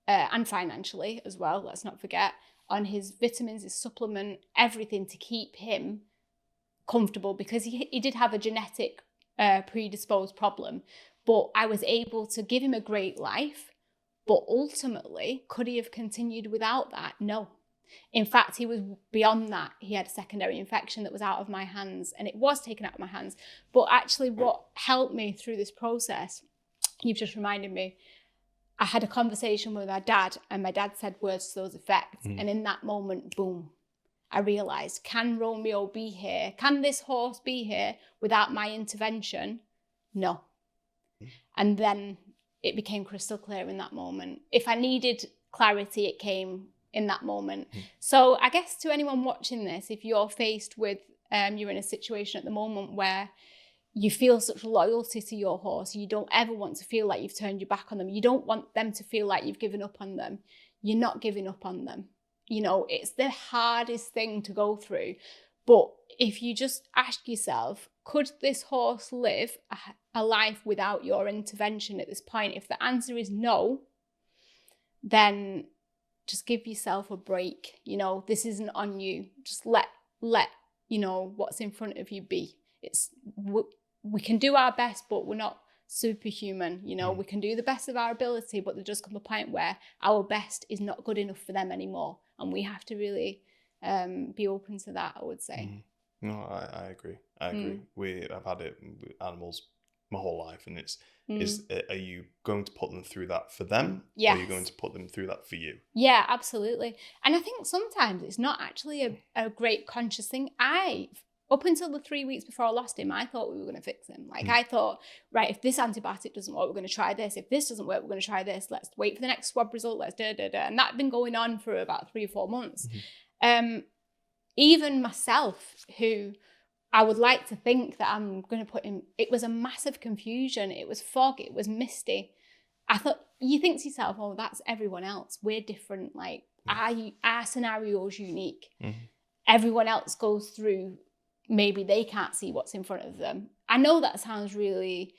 and financially as well, let's not forget, on his vitamins, his supplement, everything to keep him comfortable, because he did have a genetic predisposed problem, but I was able to give him a great life. But ultimately, could he have continued without that? No. In fact, he was beyond that. He had a secondary infection that was out of my hands, and it was taken out of my hands. But actually what helped me through this process, you've just reminded me, I had a conversation with my dad, and my dad said words to those effects. And in that moment, boom, I realised, can Romeo be here? Can this horse be here without my intervention? No. And then it became crystal clear in that moment. If I needed clarity, it came in that moment. So I guess to anyone watching this, if you're faced with, you're in a situation at the moment where you feel such loyalty to your horse, you don't ever want to feel like you've turned your back on them. You don't want them to feel like you've given up on them. You're not giving up on them. It's the hardest thing to go through. But if you just ask yourself, could this horse live a life without your intervention at this point? If the answer is no, then just give yourself a break. This isn't on you. Just let what's in front of you be. We can do our best, but we're not superhuman. We can do the best of our ability, but there does come a point where our best is not good enough for them anymore, and we have to really be open to that, I would say. No, I agree. I've had it with animals my whole life, and are you going to put them through that for them? Yes. Or are you going to put them through that for you? Yeah, absolutely. And I think sometimes it's not actually a great conscious thing. Up until the 3 weeks before I lost him, I thought we were going to fix him. I thought, right, if this antibiotic doesn't work, we're going to try this. If this doesn't work, we're going to try this. Let's wait for the next swab result. Let's da-da-da. And that had been going on for about 3 or 4 months. Even myself, who I would like to think that I'm going to put him, it was a massive confusion. It was fog. It was misty. I thought, you think to yourself, oh, that's everyone else. We're different. Our scenario is unique. Everyone else goes through, maybe they can't see what's in front of them. I know that sounds really,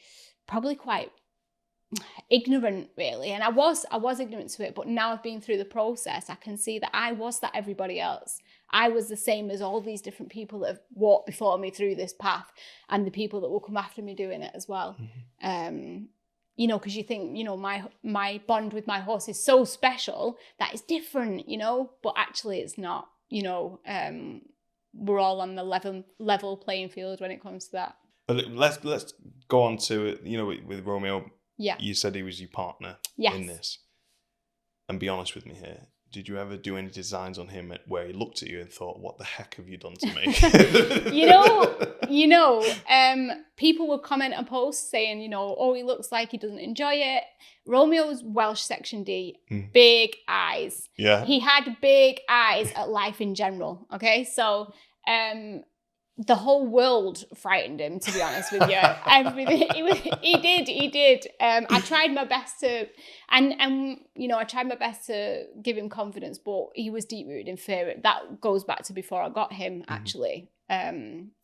probably quite ignorant, really. And I was ignorant to it, but now I've been through the process, I can see that I was that everybody else. I was the same as all these different people that have walked before me through this path, and the people that will come after me doing it as well. Because you think, my bond with my horse is so special that it's different, but actually it's not. We're all on the level playing field when it comes to that. But let's go on to it. With Romeo. Yeah. You said he was your partner in this. And be honest with me here. Did you ever do any designs on him where he looked at you and thought, "What the heck have you done to me?" People would comment on posts saying, "Oh, he looks like he doesn't enjoy it." Romeo's Welsh Section D, big eyes. Yeah. He had big eyes at life in general. Okay, so the whole world frightened him, to be honest with you. Everything he did. I tried my best to, I tried my best to give him confidence, but he was deep rooted in fear. That goes back to before I got him, actually.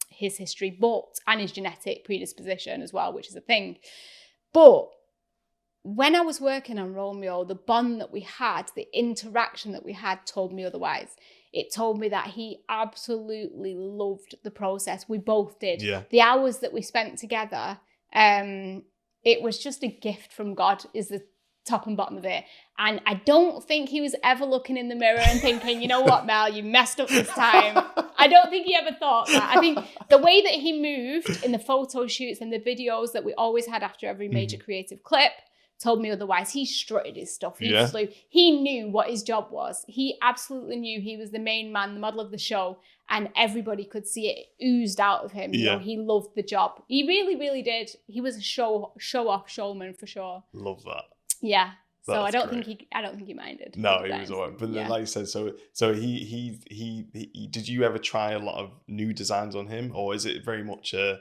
his history, and his genetic predisposition as well, which is a thing. But when I was working on Romeo, the bond that we had, the interaction that we had told me otherwise. It told me that he absolutely loved the process. We both did. Yeah. The hours that we spent together, it was just a gift from God, is the top and bottom of it. And I don't think he was ever looking in the mirror and thinking, you know what, Mel, you messed up this time. I don't think he ever thought that. I think the way that he moved in the photo shoots and the videos that we always had after every major creative clip told me otherwise. He strutted his stuff. He knew what his job was. He absolutely knew he was the main man, the model of the show, and everybody could see it oozed out of him. You know, he loved the job. He really, really did. He was a show-off showman for sure. Love that. Yeah. So That's I don't great. think he minded. No, he was alright. But then, like you said, so he did you ever try a lot of new designs on him, or is it very much a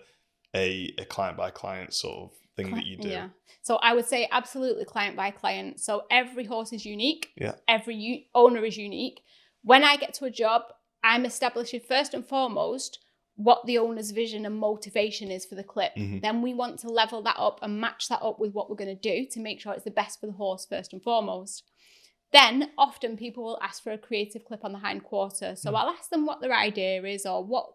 client by client sort of thing that you do? Yeah. So I would say absolutely client by client. So every horse is unique. Yeah. Every owner is unique. When I get to a job, I'm establishing first and foremost what the owner's vision and motivation is for the clip. Then we want to level that up and match that up with what we're going to do to make sure it's the best for the horse first and foremost. Then often people will ask for a creative clip on the hind quarter. So I'll ask them what their idea is or what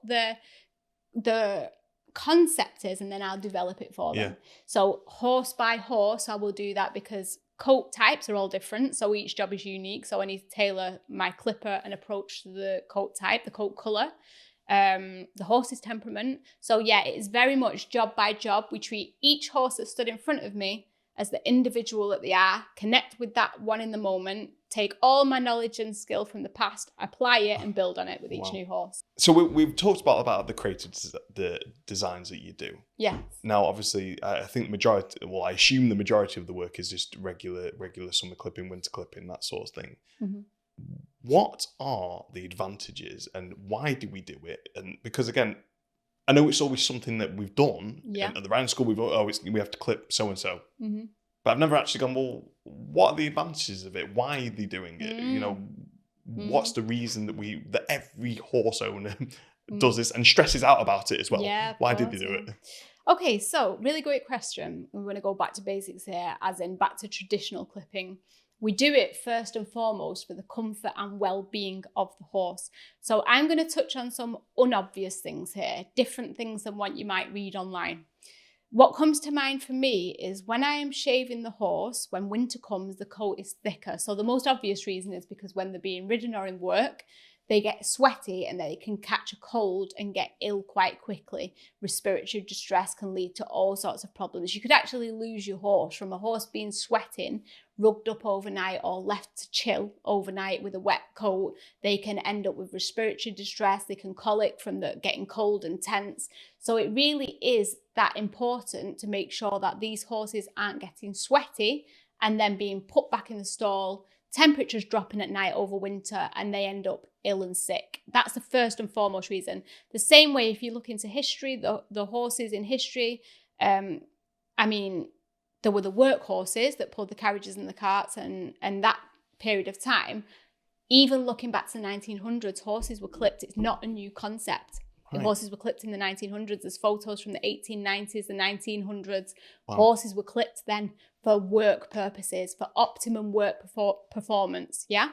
the concept is, and then I'll develop it for them. So horse by horse, I will do that because coat types are all different. So each job is unique. So I need to tailor my clipper and approach to the coat type, the coat colour, the horse's temperament. So yeah, it is very much job by job. We treat each horse that stood in front of me as the individual that they are, connect with that one in the moment, take all my knowledge and skill from the past, apply it and build on it with each new horse. So we've talked about the creative designs that you do. Yeah. Now, obviously, I think I assume the majority of the work is just regular summer clipping, winter clipping, that sort of thing. What are the advantages and why do we do it? And because again, I know it's always something that we've done. Yeah. At the riding school, we have to clip so and so. But I've never actually gone, well, what are the advantages of it? Why are they doing it? You know, what's the reason that every horse owner does this and stresses out about it as well? Yeah, why did they do it? Okay, so really great question. We're going to go back to basics here, as in back to traditional clipping. We do it first and foremost for the comfort and well-being of the horse. So I'm going to touch on some unobvious things here, different things than what you might read online. What comes to mind for me is when I am shaving the horse, when winter comes, the coat is thicker. So the most obvious reason is because when they're being ridden or in work, they get sweaty and they can catch a cold and get ill quite quickly. Respiratory distress can lead to all sorts of problems. You could actually lose your horse from a horse being sweating, rugged up overnight or left to chill overnight with a wet coat. They can end up with respiratory distress. They can colic from getting cold and tense. So it really is that important to make sure that these horses aren't getting sweaty and then being put back in the stall, temperatures dropping at night over winter, and they end up ill and sick. That's the first and foremost reason. The same way, if you look into history, the horses in history, I mean, there were the work horses that pulled the carriages and the carts, and that period of time, even looking back to the 1900s, horses were clipped. It's not a new concept. The horses were clipped in the 1900s. There's photos from the 1890s, the 1900s. Wow. Horses were clipped then for work purposes, for optimum work performance, yeah?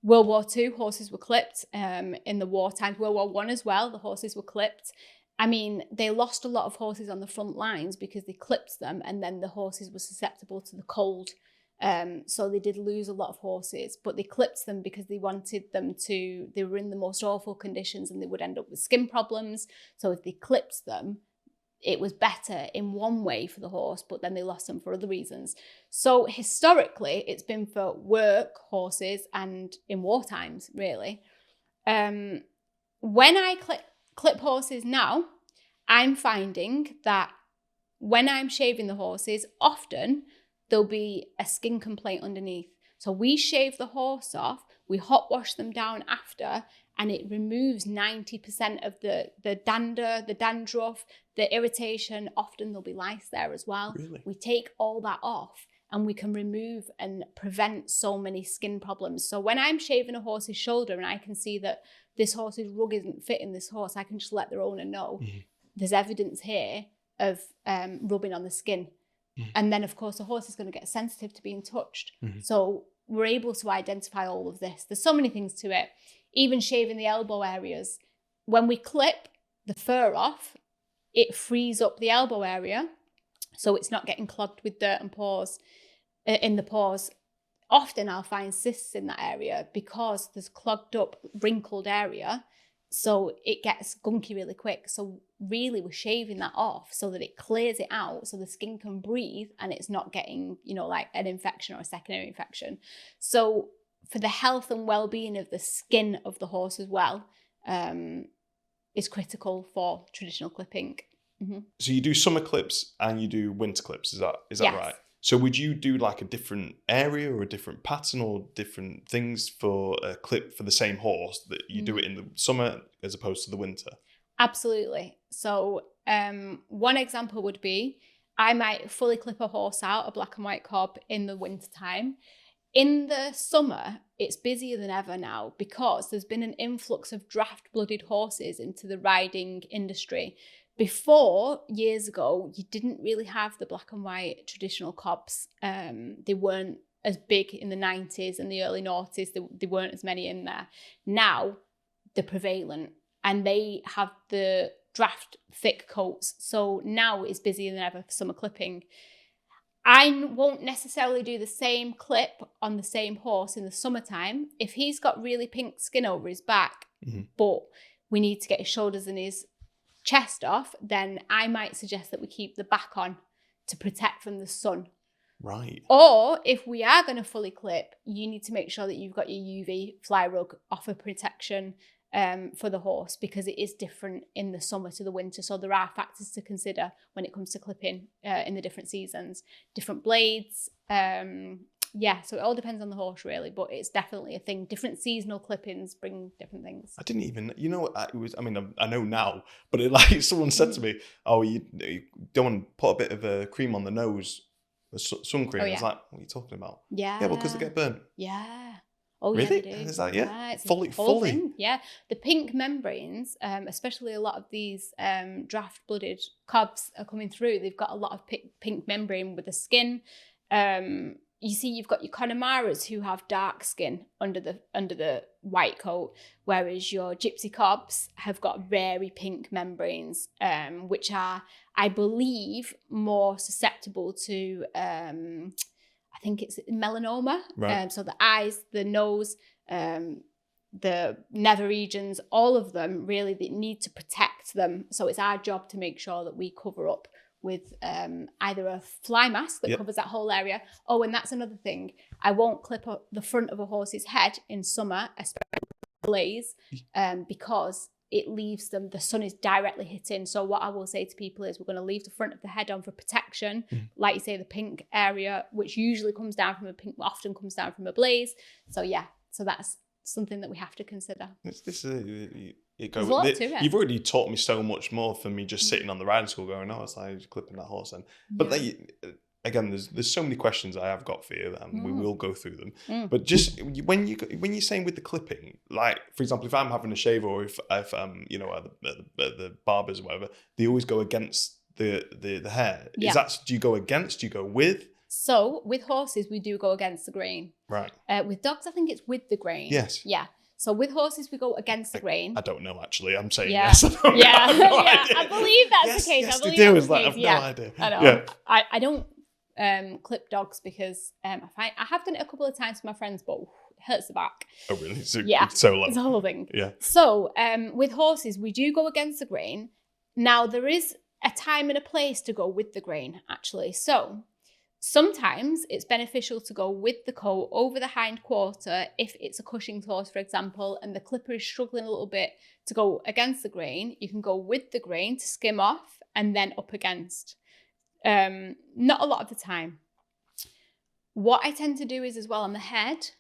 World War II, horses were clipped in the war times. World War I as well, the horses were clipped. I mean, they lost a lot of horses on the front lines because they clipped them and then the horses were susceptible to the cold. So they did lose a lot of horses, but they clipped them because they wanted them to, they were in the most awful conditions and they would end up with skin problems. So if they clipped them, it was better in one way for the horse, but then they lost them for other reasons. So historically, it's been for work horses and in war times, really. When I clip horses now, I'm finding that when I'm shaving the horses, often there'll be a skin complaint underneath. So we shave the horse off, we hot wash them down after, and it removes 90% of the dander, the dandruff, the irritation. Often there'll be lice there as well. Really? We take all that off and we can remove and prevent so many skin problems. So when I'm shaving a horse's shoulder and I can see that this horse's rug isn't fitting this horse, I can just let their owner know there's evidence here of rubbing on the skin. And then, of course, the horse is going to get sensitive to being touched. So we're able to identify all of this. There's so many things to it. Even shaving the elbow areas. When we clip the fur off, it frees up the elbow area, so it's not getting clogged with dirt and pores in the pores. Often I'll find cysts in that area because there's clogged up, wrinkled area. So it gets gunky really quick. So really we're shaving that off so that it clears it out so the skin can breathe and it's not getting, like an infection or a secondary infection. So for the health and well-being of the skin of the horse as well, is critical for traditional clipping. So you do summer clips and you do winter clips, is that yes. right? So would you do like a different area or a different pattern or different things for a clip for the same horse that you do it in the summer as opposed to the winter? Absolutely. So one example would be I might fully clip a horse out, a black and white cob, in the winter time. In the summer, it's busier than ever now because there's been an influx of draft-blooded horses into the riding industry. Before, years ago, you didn't really have the black and white traditional cobs. They weren't as big in the 90s and the early noughties. There weren't as many in there. Now, they're prevalent and they have the draft thick coats. So now it's busier than ever for summer clipping. I won't necessarily do the same clip on the same horse in the summertime. If he's got really pink skin over his back, but we need to get his shoulders and his chest off, then I might suggest that we keep the back on to protect from the sun. Right. Or if we are going to fully clip, you need to make sure that you've got your UV fly rug offer protection for the horse, because it is different in the summer to the winter. So there are factors to consider when it comes to clipping in the different seasons, different blades. So it all depends on the horse really, but it's definitely a thing. Different seasonal clippings bring different things. I didn't even, I know now, but someone said to me, oh, you don't want to put a bit of cream on the nose, sun cream. Oh, yeah. I was like, what are you talking about? Yeah. Yeah, well, because they get burnt. Yeah. Oh, really? Yeah, they do. Is that, yeah, it's fully. Thing. Yeah, the pink membranes, especially a lot of these draft-blooded cobs are coming through. They've got a lot of pink membrane with the skin. You see, you've got your Connemara's who have dark skin under the white coat, whereas your gypsy cobs have got very pink membranes, which are, I believe, more susceptible to, I think it's melanoma. Right. So the eyes, the nose, the nether regions, all of them really, they need to protect them. So it's our job to make sure that we cover up with either a fly mask that covers that whole area. Oh, and that's another thing. I won't clip up the front of a horse's head in summer, especially blaze, because it leaves them, the sun is directly hitting. So what I will say to people is we're going to leave the front of the head on for protection. Like you say, the pink area, which usually comes down from often comes down from a blaze. So so that's something that we have to consider. There's a lot to it. You've already taught me so much more for me just sitting on the riding school going, oh, it's like clipping that horse then. But again, there's so many questions I have got for you, and we will go through them. But just when you're saying with the clipping, like for example, if I'm having a shave, or if the barbers or whatever, they always go against the hair. Do you go against? Do you go with? So with horses, we do go against the grain. Right. With dogs, I think it's with the grain. Yes. Yeah. So with horses, we go against the grain. I don't know, actually. I'm saying yes. I don't know. I believe that's the case. Yes, I believe they do. that's the case. I've no idea. I know. Yeah. I don't clip dogs because I have done it a couple of times with my friends, but it hurts the back. Oh, really? It's so low. It's a whole thing. Yeah. So with horses, we do go against the grain. Now, there is a time and a place to go with the grain, actually. So sometimes it's beneficial to go with the coat over the hind quarter if it's a Cushing's horse, for example, and the clipper is struggling a little bit to go against the grain. You can go with the grain to skim off and then up against. Not a lot of the time. What I tend to do is as well on the head,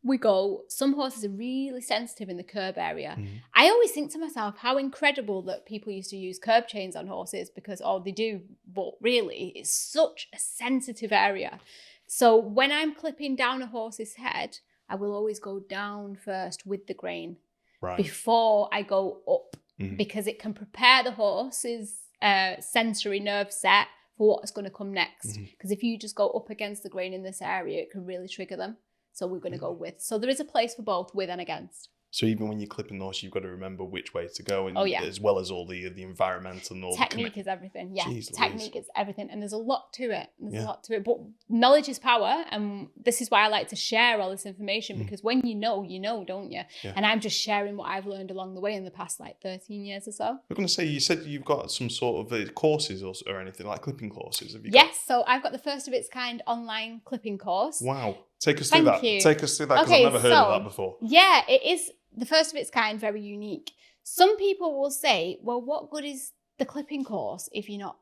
we go, some horses are really sensitive in the curb area. I always think to myself, how incredible that people used to use curb chains on horses because, they do, but really it's such a sensitive area. So when I'm clipping down a horse's head, I will always go down first with the grain before I go up because it can prepare the horse's sensory nerve set for what's going to come next. Because if you just go up against the grain in this area, it can really trigger them. So we're going to go with. So there is a place for both, with and against. So even when you're clipping the horse, you've got to remember which way to go, and as well as all the environmental and all technique is everything. Yeah, Jeez technique is everything, and there's a lot to it. But knowledge is power, and this is why I like to share all this information because when you know, don't you? Yeah. And I'm just sharing what I've learned along the way in the past 13 years or so. I'm going to say, you said you've got some sort of courses or anything like clipping courses. Have you yes, so I've got the first of its kind online clipping course. Wow, take us through that. Take us through that because I've never heard of that before. Yeah, it is. The first of its kind, very unique. Some people will say, well, what good is the clipping course if you're not,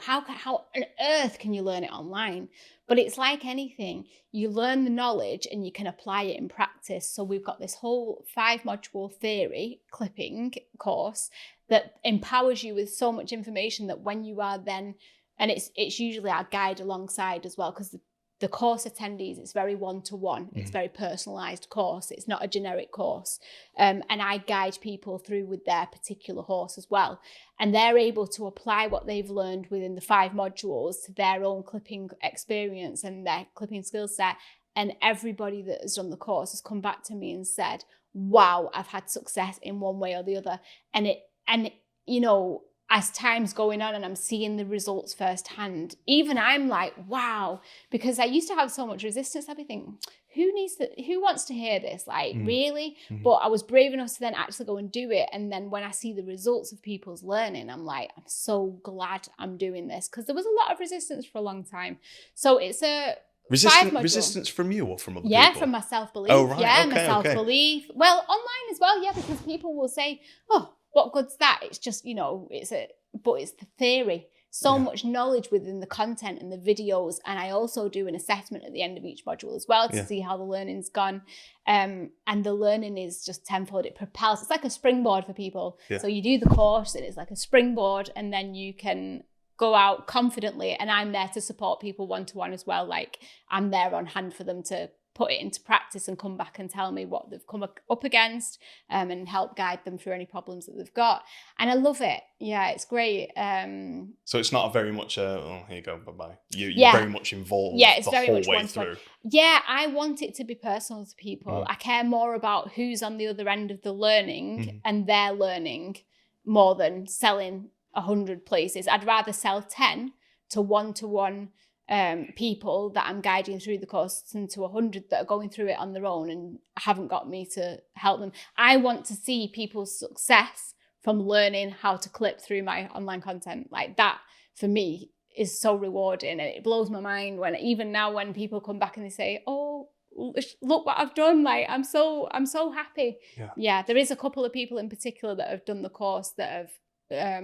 how on earth can you learn it online? But it's like anything. You learn the knowledge and you can apply it in practice. So we've got this whole 5-module theory clipping course that empowers you with so much information that when you are then, and it's usually our guide alongside as well, because the course attendees, it's very one-to-one. It's very personalised course. It's not a generic course. And I guide people through with their particular horse as well. And they're able to apply what they've learned within the 5 modules to their own clipping experience and their clipping skill set. And everybody that has done the course has come back to me and said, wow, I've had success in one way or the other. And as time's going on and I'm seeing the results firsthand, even I'm like, wow, because I used to have so much resistance. I'd be thinking, who wants to hear this? Really? But I was brave enough to then actually go and do it. And then when I see the results of people's learning, I'm like, I'm so glad I'm doing this, because there was a lot of resistance for a long time. So it's a resistance from you or from other people? Yeah, from my self-belief. Oh, right. Yeah, okay, my self-belief. Well, online as well, yeah, because people will say, oh, what good's that? It's just, but it's the theory. So much knowledge within the content and the videos. And I also do an assessment at the end of each module as well to see how the learning's gone. And the learning is just tenfold. It propels. It's like a springboard for people. Yeah. So you do the course and it's like a springboard, and then you can go out confidently. And I'm there to support people one-to-one as well. Like, I'm there on hand for them to put it into practice and come back and tell me what they've come up against, and help guide them through any problems that they've got. And I love it. Yeah, it's great. So it's not very much here you go, bye-bye. You're very much involved it's the very whole much way through. Yeah, I want it to be personal to people. I care more about who's on the other end of the learning and their learning more than selling 100 places. I'd rather sell 10 to one-to-one people that I'm guiding through the course than to 100 that are going through it on their own and haven't got me to help them. I want to see people's success from learning how to clip through my online content. Like, that for me is so rewarding, and it blows my mind when even now when people come back and they say, oh, look what I've done, like I'm so happy. Yeah, there is a couple of people in particular that have done the course that have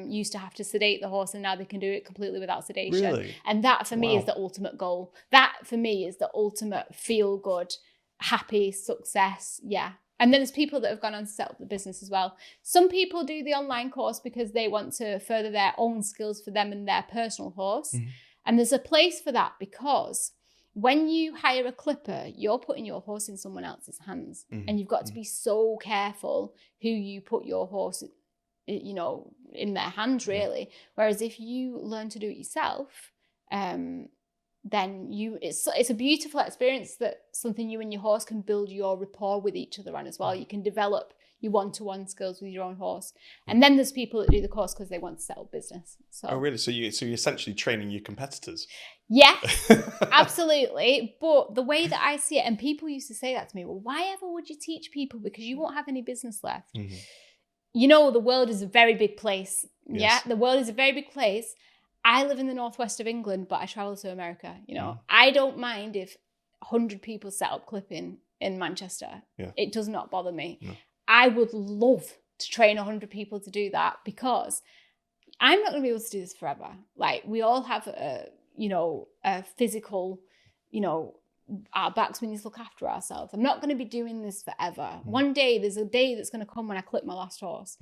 used to have to sedate the horse, and now they can do it completely without sedation. Really? And that for me is the ultimate goal. That for me is the ultimate feel good, happy success. Yeah. And then there's people that have gone on to set up the business as well. Some people do the online course because they want to further their own skills for them and their personal horse. And there's a place for that, because when you hire a clipper, you're putting your horse in someone else's hands, and you've got to be so careful who you put your horse in their hands, really. Whereas if you learn to do it yourself, then it's a beautiful experience, that something you and your horse can build your rapport with each other on as well. You can develop your one-to-one skills with your own horse. And then there's people that do the course because they want to set up business. So. Oh, really? So you're essentially training your competitors? Yes, absolutely. But the way that I see it, and people used to say that to me, well, why ever would you teach people? Because you won't have any business left. The world is a very big place. Yes. Yeah, the world is a very big place. I live in the northwest of England, but I travel to America. I don't mind if 100 people set up clipping in Manchester. Yeah. It does not bother me. No. I would love to train 100 people to do that, because I'm not going to be able to do this forever. Like, we all have a physical, our backs, we need to look after ourselves. I'm not going to be doing this forever. One day, there's a day that's going to come when I clip my last horse.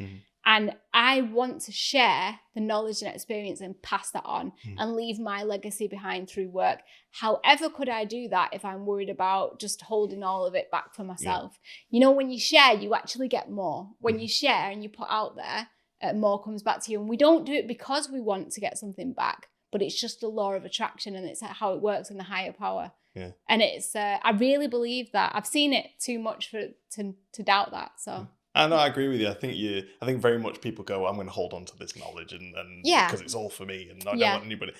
And I want to share the knowledge and experience and pass that on and leave my legacy behind through work. However could I do that if I'm worried about just holding all of it back for myself? You know, when you share, you actually get more. When you share and you put out there, more comes back to you. And we don't do it because we want to get something back, but it's just the law of attraction, and it's how it works in the higher power. Yeah. And it's, I really believe that. I've seen it too much to doubt that. So. And I agree with you. I think very much people go, I'm going to hold on to this knowledge and because it's all for me and I don't want anybody.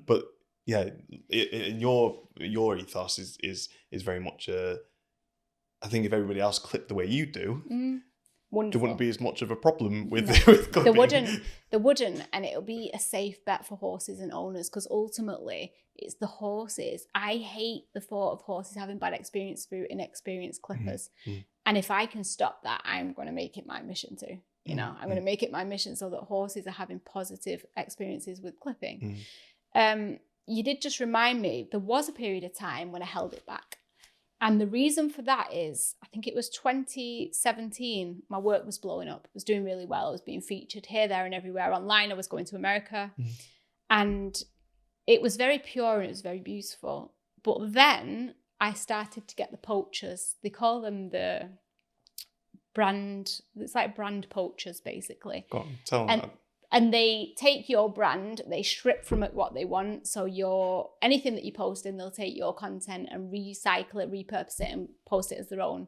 But your ethos is very much, I think if everybody else clipped the way you do, Wonderful. there wouldn't be as much of a problem with clipping. There wouldn't, and it'll be a safe bet for horses and owners, because ultimately it's the horses. I hate the thought of horses having bad experience through inexperienced clippers. And if I can stop that, I'm going to make it my mission to. You know, I'm going to make it my mission so that horses are having positive experiences with clipping. You did just remind me, there was a period of time when I held it back. And the reason for that is, I think it was 2017, my work was blowing up. I was doing really well. I was being featured here, there, and everywhere online. I was going to America. And it was very pure and it was very beautiful. But then I started to get the poachers. They call them the brand, it's like brand poachers, basically. Go on, tell them that. And they take your brand, they strip from it what they want. So anything that you post in, they'll take your content and recycle it, repurpose it, and post it as their own.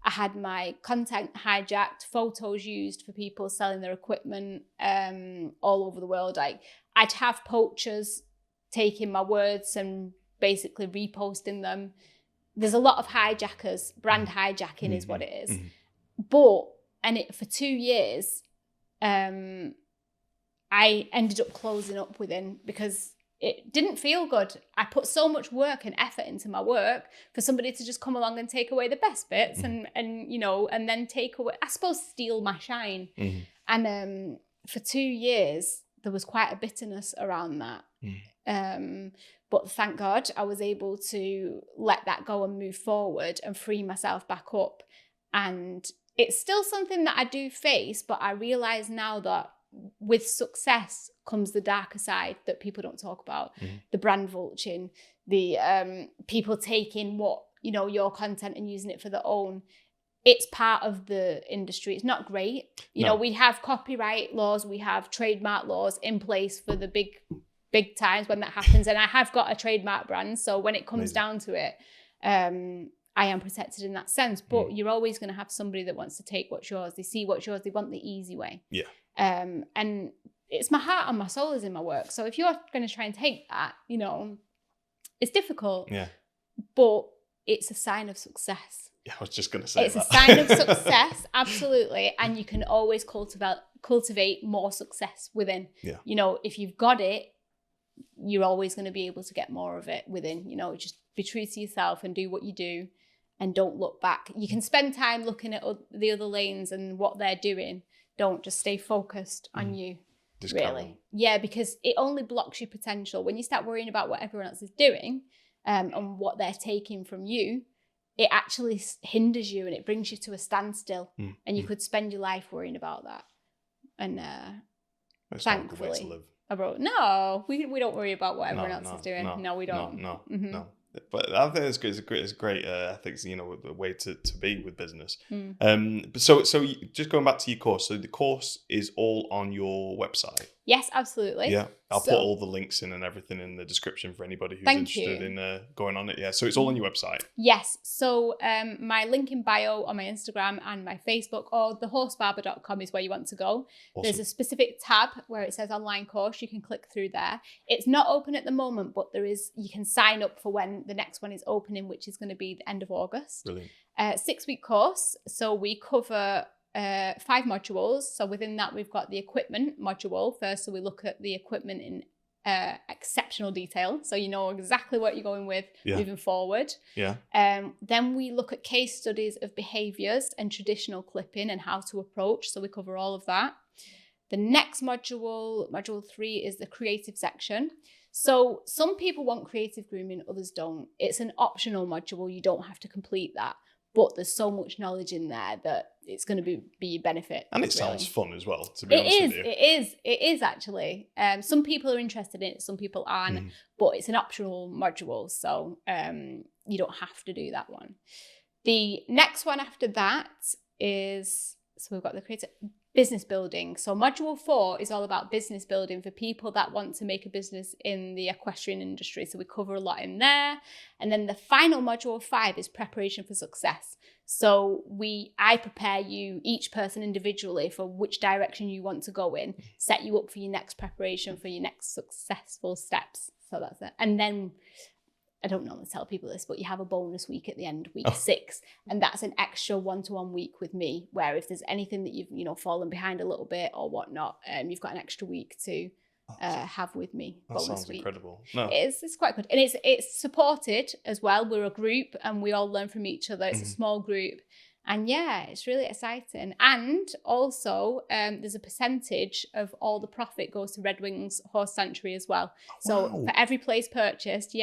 I had my content hijacked, photos used for people selling their equipment all over the world. I'd have poachers taking my words and basically reposting them. There's a lot of hijackers. Brand hijacking is what it is. For 2 years, I ended up closing up within, because it didn't feel good. I put so much work and effort into my work for somebody to just come along and take away the best bits and then take away, I suppose, steal my shine. And for 2 years, there was quite a bitterness around that. But thank God I was able to let that go and move forward and free myself back up. And it's still something that I do face, but I realize now that with success comes the darker side that people don't talk about. The brand vulturing, the people taking your content and using it for their own. It's part of the industry. It's not great. You know, we have copyright laws, we have trademark laws in place for the big times when that happens. And I have got a trademark brand, so when it comes down to it, I am protected in that sense. But you're always going to have somebody that wants to take what's yours. They see what's yours. They want the easy way. And it's my heart and my soul is in my work. So if you're going to try and take that, it's difficult. But it's a sign of success. I was just going to say it's a sign of success, absolutely. And you can always cultivate more success within. If you've got it, you're always going to be able to get more of it within. Just be true to yourself and do what you do and don't look back. You can spend time looking at the other lanes and what they're doing. Don't just stay focused on you, really. Because it only blocks your potential. When you start worrying about what everyone else is doing and what they're taking from you, it actually hinders you and it brings you to a standstill. And you could spend your life worrying about that. And thankfully, not a good way to live. I wrote, no, we don't worry about what everyone else is doing. No, we don't. No. But I think it's great. I think a way to be with business. So just going back to your course. So the course is all on your website. Yes, absolutely. Yeah, I'll put all the links in and everything in the description for anybody who's interested in going on it. Yeah, so it's all on your website. Yes. So my link in bio on my Instagram and my Facebook, or thehorsebarber.com is where you want to go. Awesome. There's a specific tab where it says online course. You can click through there. It's not open at the moment, but you can sign up for when the next one is opening, which is going to be the end of August. Brilliant. 6-week course. So we cover 5 modules. So within that, we've got the equipment module first. So we look at the equipment in exceptional detail. So you know exactly what you're going with moving forward. Then we look at case studies of behaviors and traditional clipping and how to approach. So we cover all of that. The next module 3, is the creative section. So some people want creative grooming, others don't. It's an optional module. You don't have to complete that. But there's so much knowledge in there that it's going to be a benefit. And it sounds fun as well, to be honest with you. It is actually. Some people are interested in it, some people aren't. But it's an optional module, so you don't have to do that one. The next one after that is, so we've got the creative business building. So module 4 is all about business building for people that want to make a business in the equestrian industry. So we cover a lot in there. And then the final module 5 is preparation for success. So I prepare you, each person individually, for which direction you want to go in, set you up for your next preparation, for your next successful steps. So that's it. And then, I don't normally tell people this, but you have a bonus week at the end, week 6, and that's an extra one-to-one week with me, where if there's anything that you've fallen behind a little bit or whatnot, you've got an extra week to have with me. That sounds incredible. No, it's quite good, and it's supported as well. We're a group, and we all learn from each other. It's a small group, and yeah, it's really exciting. And also, there's a percentage of all the profit goes to Red Wings Horse Sanctuary as well. So for every place purchased,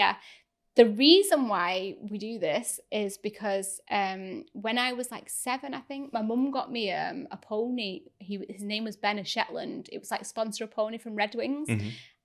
The reason why we do this is because when I was like 7, I think, my mum got me a pony. His name was Ben, a Shetland. It was like sponsor a pony from Red Wings.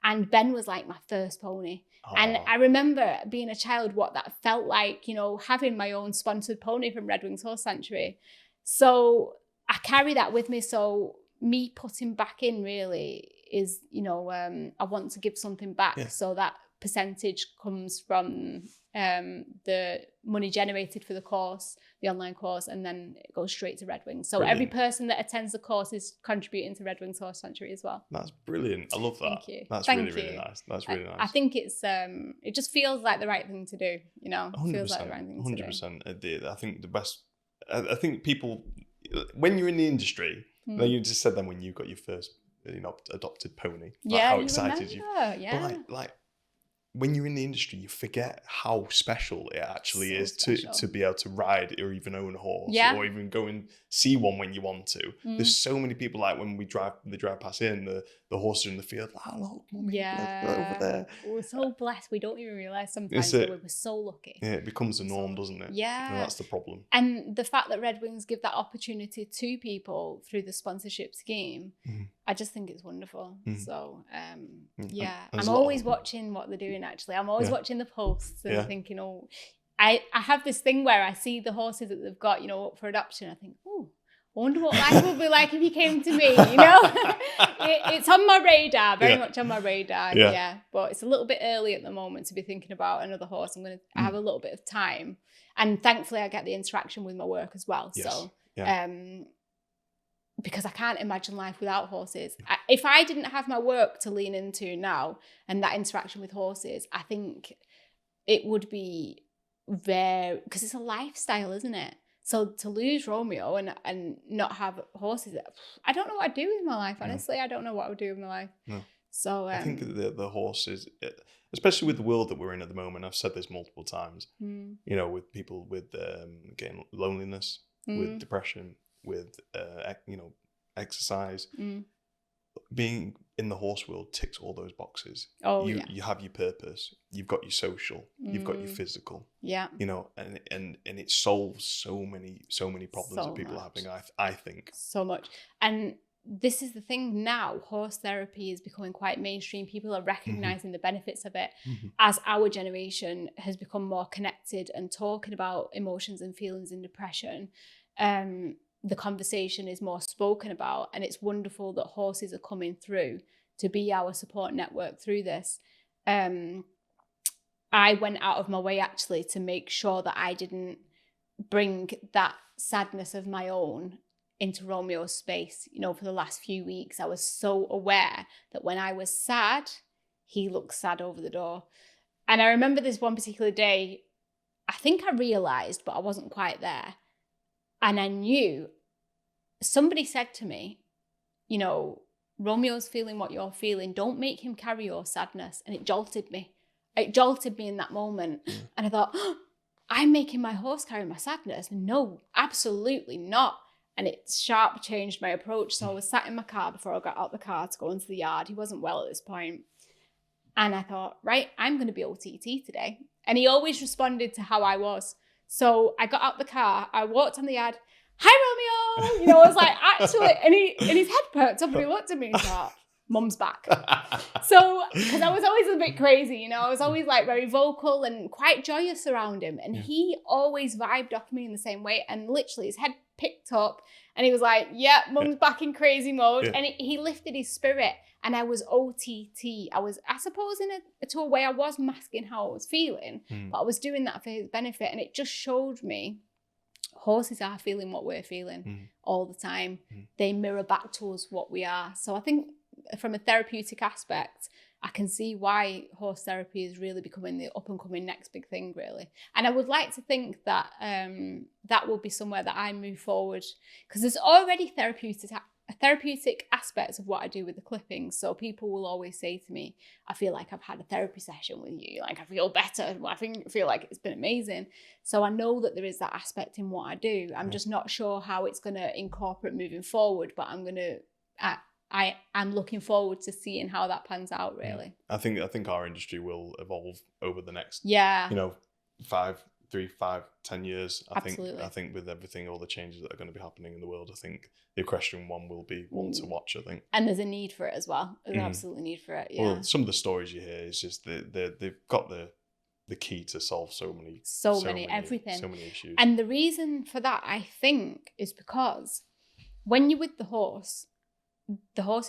And Ben was like my first pony. And I remember being a child, what that felt like, having my own sponsored pony from Red Wings Horse Sanctuary. So I carry that with me. So me putting back in really is, I want to give something back. Yeah. So that percentage comes from the money generated for the course, the online course, and then it goes straight to Red Wings. So brilliant. Every person that attends the course is contributing to Red Wings Horse Sanctuary as well. That's brilliant. I love that. Thank you. That's really nice. That's really nice. I think it's it just feels like the right thing to do, 100%, feels like the right thing to do. 100%. I think the best, I think people, when you're in the industry, you just said then when you got your first adopted pony, how excited you. Yeah. But like when you're in the industry, you forget how special it actually is to be able to ride or even own a horse, or even go and see one when you want to. There's so many people, like when they drive past here and the horses are in the field, like, oh, look, mommy, over there. We're so blessed. We don't even realise sometimes that we're so lucky. Yeah, it becomes the norm, doesn't it? Yeah. And that's the problem. And the fact that Red Wings give that opportunity to people through the sponsorship scheme, I just think it's wonderful. So, I'm always watching what they're doing, actually. I'm always watching the posts and thinking, I have this thing where I see the horses that they've got, up for adoption. I think, I wonder what life would be like if he came to me, It's on my radar, very much on my radar. But it's a little bit early at the moment to be thinking about another horse. I'm going to have a little bit of time. And thankfully, I get the interaction with my work as well. Yes. So, because I can't imagine life without horses. If I didn't have my work to lean into now and that interaction with horses, I think it would be because it's a lifestyle, isn't it? So to lose Romeo and not have horses, I don't know what I'd do with my life, honestly. I don't know what I would do with my life. No. So I think the horses, especially with the world that we're in at the moment, I've said this multiple times, with people with getting loneliness, with depression, with exercise, being in the horse world ticks all those boxes. You have your purpose, you've got your social, you've got your physical, and it solves so many problems that people are having. I think so much. And this is the thing now, horse therapy is becoming quite mainstream. People are recognizing the benefits of it as our generation has become more connected and talking about emotions and feelings and depression. The conversation is more spoken about, and it's wonderful that horses are coming through to be our support network through this. I went out of my way actually to make sure that I didn't bring that sadness of my own into Romeo's space. For the last few weeks, I was so aware that when I was sad, he looked sad over the door. And I remember this one particular day, I think I realised, but I wasn't quite there. And I knew, somebody said to me, Romeo's feeling what you're feeling. Don't make him carry your sadness. And it jolted me. It jolted me in that moment. And I thought, I'm making my horse carry my sadness. No, absolutely not. And it sharp changed my approach. So I was sat in my car before I got out the car to go into the yard. He wasn't well at this point. And I thought, right, I'm going to be OTT today. And he always responded to how I was. So I got out the car, I walked on the yard, hi, Romeo. You know, I was like, actually, and his head perked up and he looked at me and thought, Mum's back. So, because I was always a bit crazy, you know, I was always like very vocal and quite joyous around him. And he always vibed off me in the same way. And literally his head picked up and he was like, yeah, Mum's back in crazy mode. And he lifted his spirit. And I was OTT. I suppose to a way I was masking how I was feeling, but I was doing that for his benefit. And it just showed me horses are feeling what we're feeling all the time. They mirror back to us what we are. So I think from a therapeutic aspect, I can see why horse therapy is really becoming the up and coming next big thing, really. And I would like to think that that will be somewhere that I move forward, because there's already therapeutic aspects of what I do with the clippings. So people will always say to me, I feel like I've had a therapy session with you. Like I feel better. I feel like it's been amazing. So I know that there is that aspect in what I do. I'm just not sure how it's going to incorporate moving forward, but I'm looking forward to seeing how that pans out, really. I think our industry will evolve over the next, 10 years. Absolutely. I think with everything, all the changes that are going to be happening in the world, I think the equestrian one will be one to watch, I think. And there's a need for it as well. There's an absolute need for it, yeah. Well, some of the stories you hear is just they've got the key to solve so many issues. And the reason for that, I think, is because when you're with the horse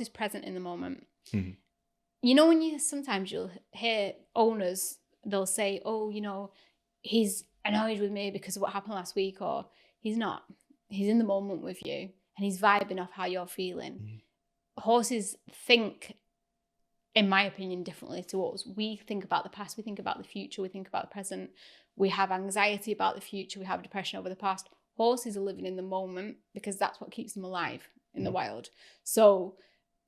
is present in the moment. You know, when sometimes you'll hear owners, they'll say, oh, you know, he's annoyed with me because of what happened last week, or he's not. He's in the moment with you and he's vibing off how you're feeling. Horses think, in my opinion, differently to us. We think about the past, we think about the future, we think about the present. We have anxiety about the future, we have depression over the past. Horses are living in the moment because that's what keeps them alive in the wild. So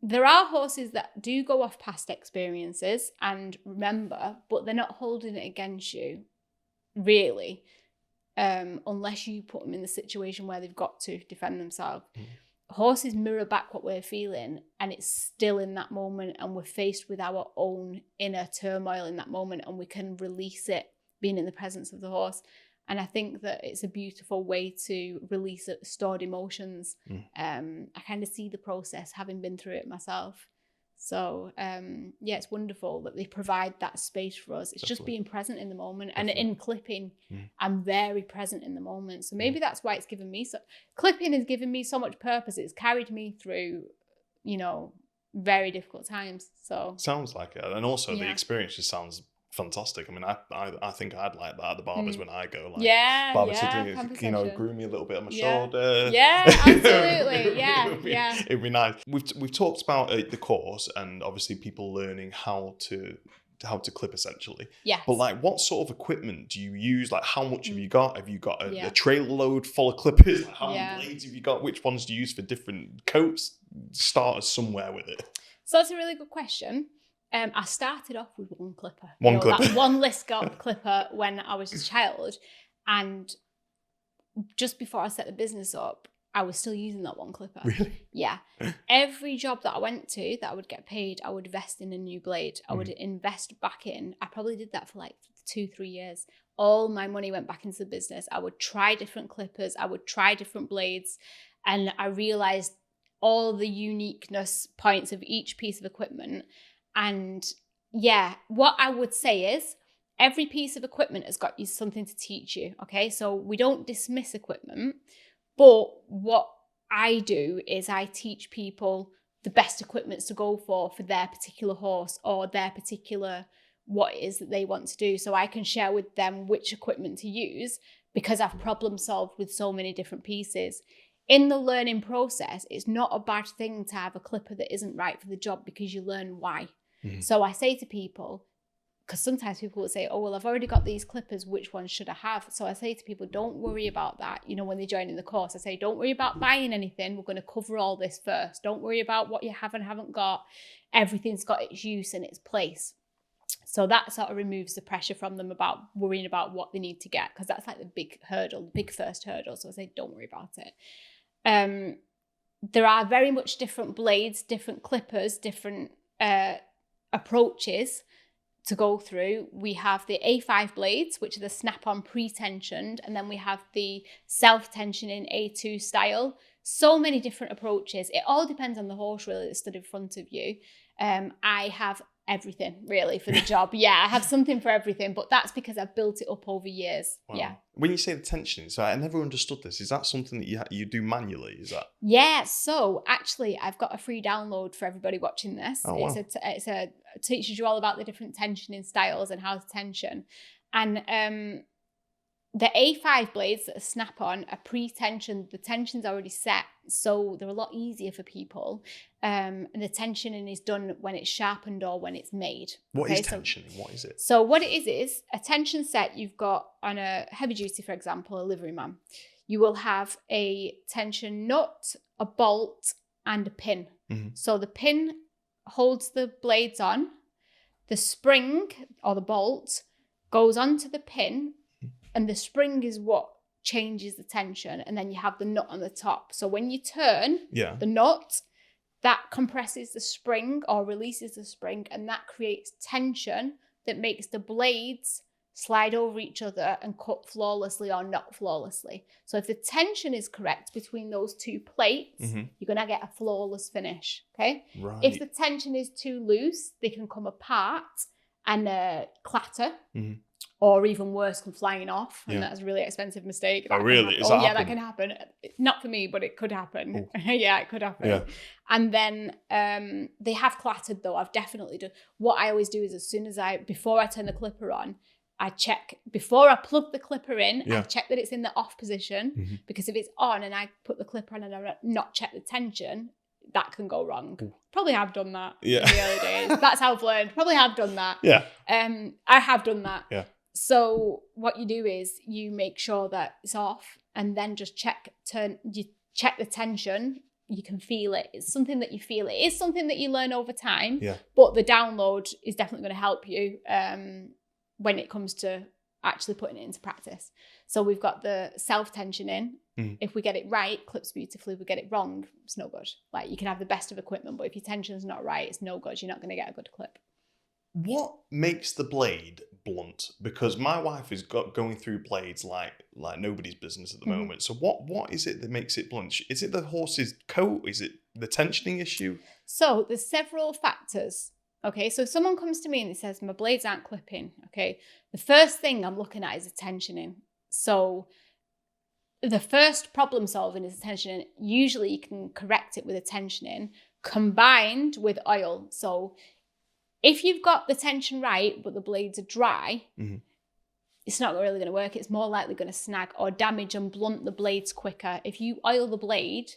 there are horses that do go off past experiences and remember, but they're not holding it against you, really, unless you put them in the situation where they've got to defend themselves. Horses mirror back what we're feeling, and it's still in that moment, and we're faced with our own inner turmoil in that moment, and we can release it being in the presence of the horse. And I think that it's a beautiful way to release stored emotions. I kind of see the process, having been through it myself. So, it's wonderful that they provide that space for us. It's just being present in the moment. And in clipping, I'm very present in the moment. So maybe that's why it's given me clipping has given me so much purpose. It's carried me through, very difficult times. So sounds like it. And also the experience just sounds fantastic. I mean, I think I'd like that at the barbers when I go. Like, Barber to groom me a little bit on my shoulder. Yeah, absolutely. It'd be nice. We've talked about the course and obviously people learning how to clip essentially. Yes. But like, what sort of equipment do you use? Like, how much have you got? Have you got a trailer load full of clippers? Like, how many blades have you got? Which ones do you use for different coats? Start us somewhere with it. So that's a really good question. I started off with one clipper. That one Liscott clipper when I was a child. And just before I set the business up, I was still using that one clipper. Really? Yeah. Every job that I went to that I would get paid, I would invest in a new blade. I would invest back in. I probably did that for like 2-3 years. All my money went back into the business. I would try different clippers. I would try different blades. And I realized all the uniqueness points of each piece of equipment. And what I would say is every piece of equipment has got you something to teach you. Okay. So we don't dismiss equipment, but what I do is I teach people the best equipments to go for their particular horse or their particular what it is that they want to do. So I can share with them which equipment to use because I've problem solved with so many different pieces. In the learning process, it's not a bad thing to have a clipper that isn't right for the job because you learn why. So I say to people, because sometimes people will say, oh, well, I've already got these clippers, which ones should I have? So I say to people, don't worry about that. When they join in the course, I say, don't worry about buying anything. We're going to cover all this first. Don't worry about what you have and haven't got. Everything's got its use and its place. So that sort of removes the pressure from them about worrying about what they need to get, because that's like the big hurdle, the big first hurdle. So I say, don't worry about it. There are very much different blades, different clippers, different approaches to go through. We have the A5 blades, which are the snap-on pre-tensioned, and then we have the self-tensioning A2 style. So many different approaches. It all depends on the horse really that stood in front of you. I have everything really for the job. Yeah, I have something for everything, but that's because I've built it up over years. Wow. Yeah. When you say the tensioning, so I never understood this. Is that something that you do manually? Is that? Yeah. So actually, I've got a free download for everybody watching this. Oh, wow. It teaches you all about the different tensioning styles and how to tension. And the A5 blades that are snap-on are pre-tensioned. The tension's already set, so they're a lot easier for people. And the tensioning is done when it's sharpened or when it's made. What is tensioning? What is it? So what it is a tension set you've got on a heavy duty, for example, a liveryman. You will have a tension nut, a bolt, and a pin. Mm-hmm. So the pin holds the blades on. The spring or the bolt goes onto the pin, and the spring is what changes the tension. And then you have the nut on the top. So when you turn the nut, that compresses the spring or releases the spring, and that creates tension that makes the blades slide over each other and cut flawlessly or not flawlessly. So if the tension is correct between those two plates, you're going to get a flawless finish, okay? Right. If the tension is too loose, they can come apart and clatter. Mm-hmm. Or even worse, come flying off, and that's a really expensive mistake. Oh, really? That can happen. Not for me, but it could happen. Yeah, it could happen. Yeah. And then they have clattered, though. I've definitely done. What I always do is before I turn the clipper on, I check, before I plug the clipper in, I check that it's in the off position, because if it's on and I put the clipper on and I not check the tension, that can go wrong. Probably have done that in the early days. That's how I've learned. Probably have done that. Yeah. I have done that. Yeah. So what you do is you make sure that it's off, and then just check the tension. You can feel it. It's something that you feel. It is something that you learn over time. Yeah. But the download is definitely going to help you when it comes to actually putting it into practice. So we've got the self-tensioning. If we get it right, clips beautifully. If we get it wrong, it's no good. Like, you can have the best of equipment, but if your tension's not right, it's no good. You're not going to get a good clip. What makes the blade blunt? Because my wife is going through blades like nobody's business at the moment. So what is it that makes it blunt? Is it the horse's coat? Is it the tensioning issue? So there's several factors. Okay, so if someone comes to me and he says, my blades aren't clipping, okay, the first thing I'm looking at is the tensioning. So the first problem solving is the tensioning. Usually you can correct it with a tensioning combined with oil. So if you've got the tension right, but the blades are dry, it's not really going to work. It's more likely going to snag or damage and blunt the blades quicker. If you oil the blade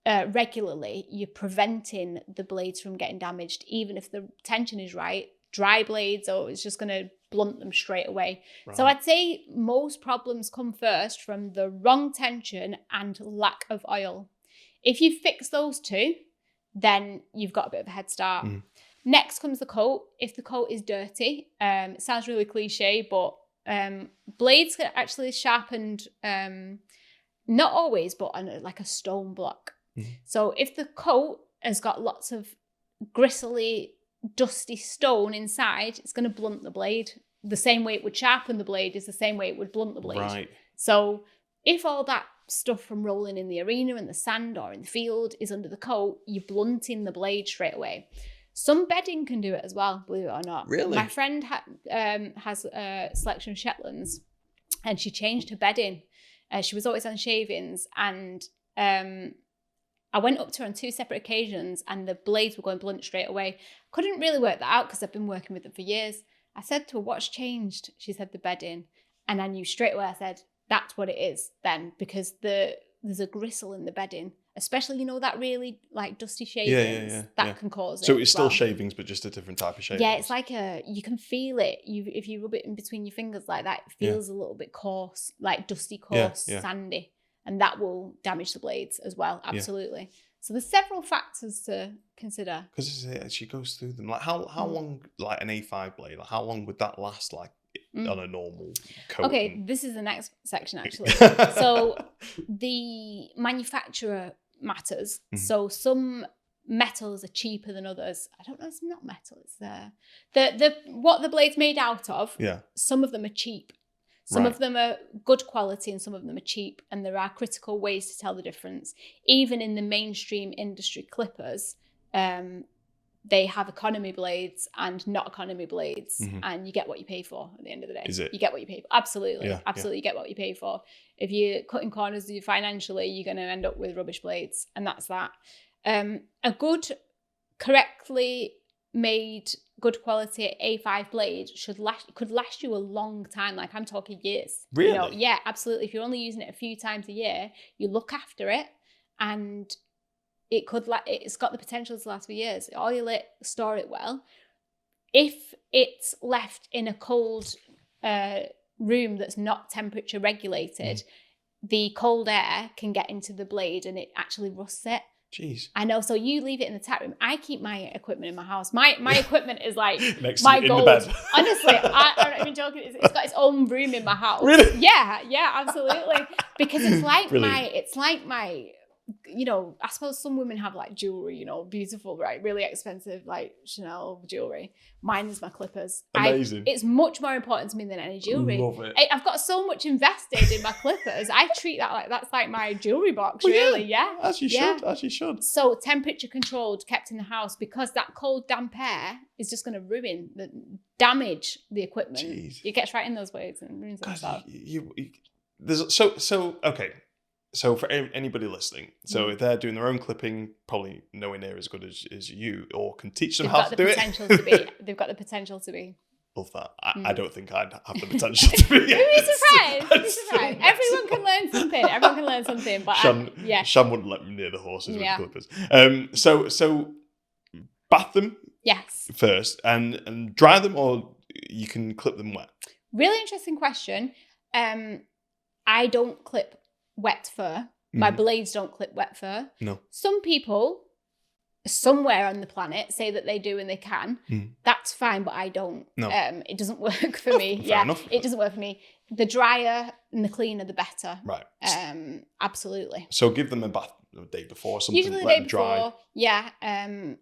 regularly, you're preventing the blades from getting damaged. Even if the tension is right, dry blades, it's just going to blunt them straight away. Right. So I'd say most problems come first from the wrong tension and lack of oil. If you fix those two, then you've got a bit of a head start. Next comes the coat. If the coat is dirty, it sounds really cliche, but blades get actually sharpened, not always, but on like a stone block. So if the coat has got lots of gristly, dusty stone inside, it's going to blunt the blade. The same way it would sharpen the blade is the same way it would blunt the blade. Right. So if all that stuff from rolling in the arena in the sand or in the field is under the coat, you're blunting the blade straight away. Some bedding can do it as well, believe it or not. Really? My friend has a selection of Shetlands, and she changed her bedding. She was always on shavings, and I went up to her on 2 separate occasions, and the blades were going blunt straight away. Couldn't really work that out because I've been working with them for years. I said to her, what's changed? She said the bedding. And I knew straight away, I said, that's what it is then, because there's a gristle in the bedding. Especially, that really like dusty shavings that can cause it. So it's still shavings, but just a different type of shavings. Yeah, it's like you can feel it. If you rub it in between your fingers like that, it feels a little bit coarse, like dusty, coarse, sandy. And that will damage the blades as well. Absolutely. Yeah. So there's several factors to consider. Because she goes through them. Like how long, like an A5 blade, like how long would that last like on a normal coat? Okay, this is the next section actually. So the manufacturer matters. So some metals are cheaper than others. I don't know, it's not metal. It's the what the blade's made out of. Yeah. Some of them are cheap. Some of them are good quality and some of them are cheap. And there are critical ways to tell the difference. Even in the mainstream industry clippers, they have economy blades and not economy blades. And you get what you pay for at the end of the day. Is it? You get what you pay for. Absolutely. Yeah, Absolutely. You get what you pay for. If you're cutting corners financially, you're going to end up with rubbish blades. And that's that. A good, correctly made, good quality A5 blade could last you a long time. Like I'm talking years. Really? You know, yeah, absolutely. If you're only using it a few times a year, you look after it, and it's got the potential to last for years. Oil it, store it well. If it's left in a cold room that's not temperature regulated, the cold air can get into the blade and it actually rusts it. Jeez. I know. So you leave it in the tap room. I keep my equipment in my house. My equipment is like Next my in gold. the bed. Honestly, I'm not even joking. It's got its own room in my house. Really? Yeah, absolutely. Because it's like Brilliant. my, you know, I suppose some women have like jewelry, you know, beautiful, right? Really expensive, like Chanel jewelry. Mine is my clippers. Amazing. It's much more important to me than any jewelry. Love it. I've got so much invested in my clippers. I treat that like that's like my jewelry box, really. Yeah. As you should. As you should. So temperature controlled, kept in the house, because that cold, damp air is just going to damage the equipment. Jeez. It gets right in those blades and ruins them. Okay. So for anybody listening, so if they're doing their own clipping, probably nowhere near as good as you, or can teach them how to do it. They've got the potential to be. Love that. I don't think I'd have the potential to be. You'd be surprised. Everyone can learn something. But Shan wouldn't let me near the horses with the clippers. So bath them. Yes. First and dry them, or you can clip them wet. Really interesting question. I don't clip wet fur. My blades don't clip wet fur. No. Some people somewhere on the planet say that they do and they can. That's fine, but I don't. No. It doesn't work for me. Fair enough. It doesn't work for me. The drier and the cleaner, the better. Right. Absolutely. So give them a bath the day before, something. Usually the let day them dry. before. Yeah.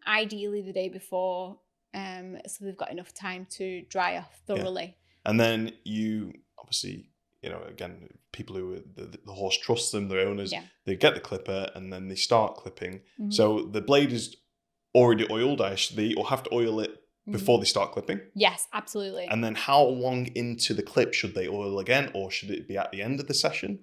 Ideally the day before. So they've got enough time to dry off thoroughly. Yeah. And then you obviously, you know, again, people who the horse trusts them, their owners, they get the clipper and then they start clipping. So the blade is already oiled, or have to oil it before they start clipping. Yes, absolutely. And then how long into the clip should they oil again, or should it be at the end of the session?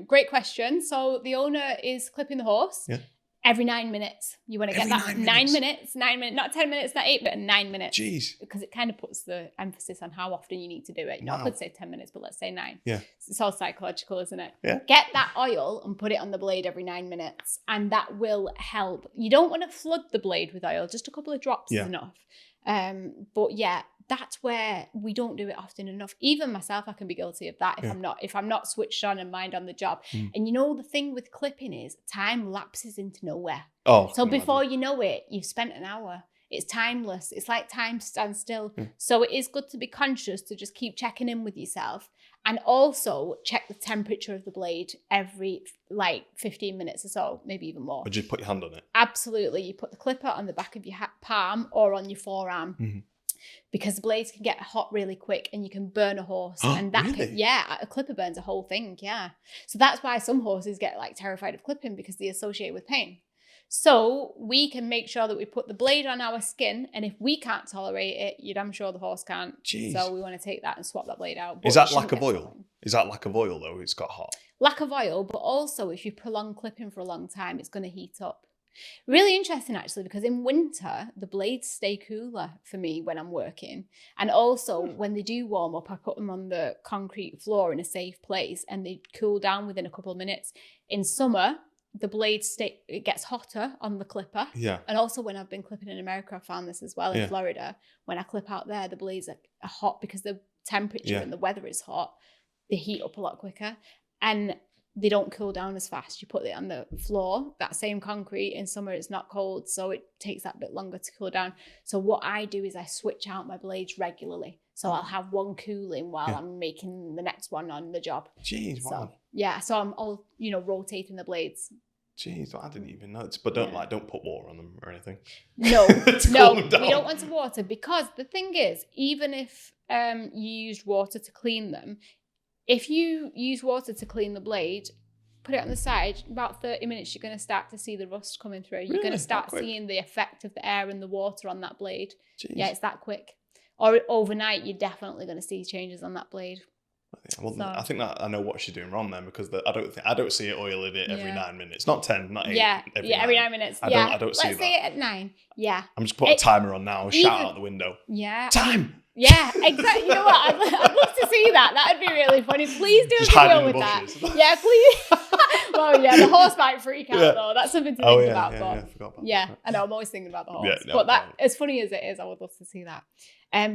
Great question. So the owner is clipping the horse. Yeah. Every 9 minutes. You want to get that 9 minutes, not 10 minutes, not 8, but 9 minutes. Jeez. Because it kind of puts the emphasis on how often you need to do it. You know, I could say 10 minutes, but let's say 9. Yeah. It's all psychological, isn't it? Yeah. Get that oil and put it on the blade every 9 minutes. And that will help. You don't want to flood the blade with oil. Just a couple of drops is enough. But yeah, that's where we don't do it often enough. Even myself, I can be guilty of that if I'm not switched on and mind on the job. And you know, the thing with clipping is time lapses into nowhere. Oh, so before you know it, you've spent an hour. It's timeless. It's like time stands still. So it is good to be conscious to just keep checking in with yourself, and also check the temperature of the blade every 15 minutes or so, maybe even more. Or just put your hand on it. Absolutely. You put the clipper on the back of your palm or on your forearm. Because the blades can get hot really quick and you can burn a horse. And that really? A clipper burns a whole thing. Yeah. So that's why some horses get terrified of clipping, because they associate with pain. So we can make sure that we put the blade on our skin, and if we can't tolerate it, you're damn sure the horse can't. Jeez. So we want to take that and swap that blade out. Is that lack of oil? Is that lack of oil though? It's got hot. Lack of oil, but also if you prolong clipping for a long time, it's going to heat up. Really interesting actually, because in winter, the blades stay cooler for me when I'm working. And also when they do warm up, I put them on the concrete floor in a safe place and they cool down within a couple of minutes. In summer, the blades it gets hotter on the clipper. Yeah. And also when I've been clipping in America, I found this as well in Florida. When I clip out there, the blades are hot because the temperature and the weather is hot. They heat up a lot quicker. And they don't cool down as fast. You put it on the floor, that same concrete. In summer, it's not cold, so it takes that bit longer to cool down. So what I do is I switch out my blades regularly. So I'll have one cooling while I'm making the next one on the job. Jeez, wow. So I'm all, rotating the blades Jeez, I didn't even know. But don't put water on them or anything. No, cool them down. We don't want to water, because the thing is, even if you used water to clean them, if you use water to clean the blade, put it on the side, about 30 minutes, you're going to start to see the rust coming through. You're going to start seeing the effect of the air and the water on that blade. Jeez. Yeah, it's that quick. Or overnight, you're definitely going to see changes on that blade. Yeah, well, I think that I know what she's doing wrong then, because I don't see it oiling it every 9 minutes, not 10, not 8. Every 9 minutes. I don't see that. Let's say it at 9. Yeah, I'm just putting a timer on now. Shout out the window. Yeah, time. Yeah, exactly. You know what? I'd love to see that. That'd be really funny. Please do just a video with that. Yeah, please. Well, yeah, the horse might freak out though. That's something to think about. I forgot about that. Yeah, I know. I'm always thinking about the horse. But as funny as it is, I would love to see that.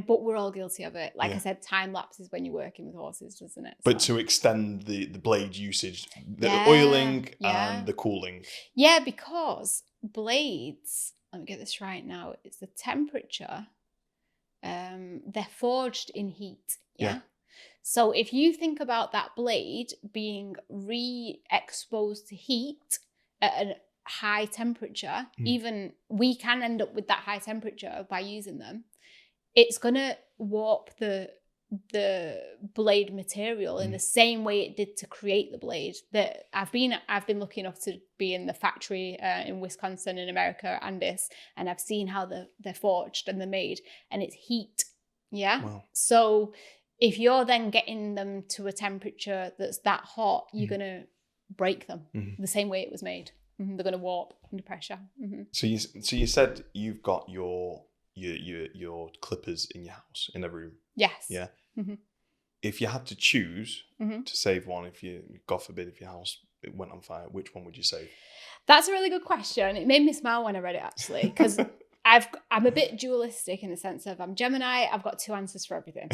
But we're all guilty of it. Like I said, time lapses when you're working with horses, doesn't it? But to extend the blade usage, the oiling and the cooling. Yeah, because blades, let me get this right now, it's the temperature. They're forged in heat. Yeah. So if you think about that blade being re-exposed to heat at a high temperature, even we can end up with that high temperature by using them. It's gonna warp the blade material in the same way it did to create the blade. That I've been lucky enough to be in the factory in Wisconsin in America, Andis, and I've seen how they're forged and they're made, and it's heat. Yeah. Wow. So if you're then getting them to a temperature that's that hot, you're gonna break them the same way it was made. They're gonna warp under pressure. So you said you've got your clippers in your house, in every room. Yes. Yeah. If you had to choose to save one, God forbid, if your house went on fire, which one would you save? That's a really good question. It made me smile when I read it, actually, because I'm a bit dualistic in the sense of I'm Gemini. I've got 2 answers for everything.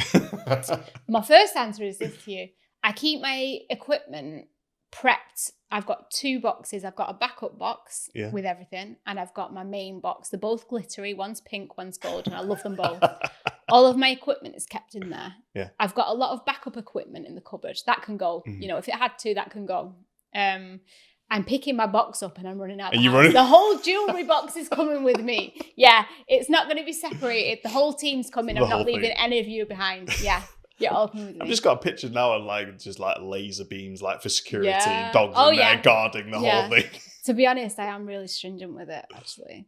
My first answer is this to you. I keep my equipment prepped. I've got 2 boxes. I've got a backup box with everything, and I've got my main box. They're both glittery. One's pink, one's gold, and I love them both. All of my equipment is kept in there. Yeah. I've got a lot of backup equipment in the cupboard. That can go. You know, if it had to, that can go. I'm picking my box up and I'm running out. The whole jewelry box is coming with me. Yeah, it's not going to be separated. The whole team's coming. I'm not leaving any of you behind. Yeah. Yeah, all coming with me. I've just got a picture now of just laser beams for security, dogs in there guarding the whole thing. To be honest, I am really stringent with it, actually.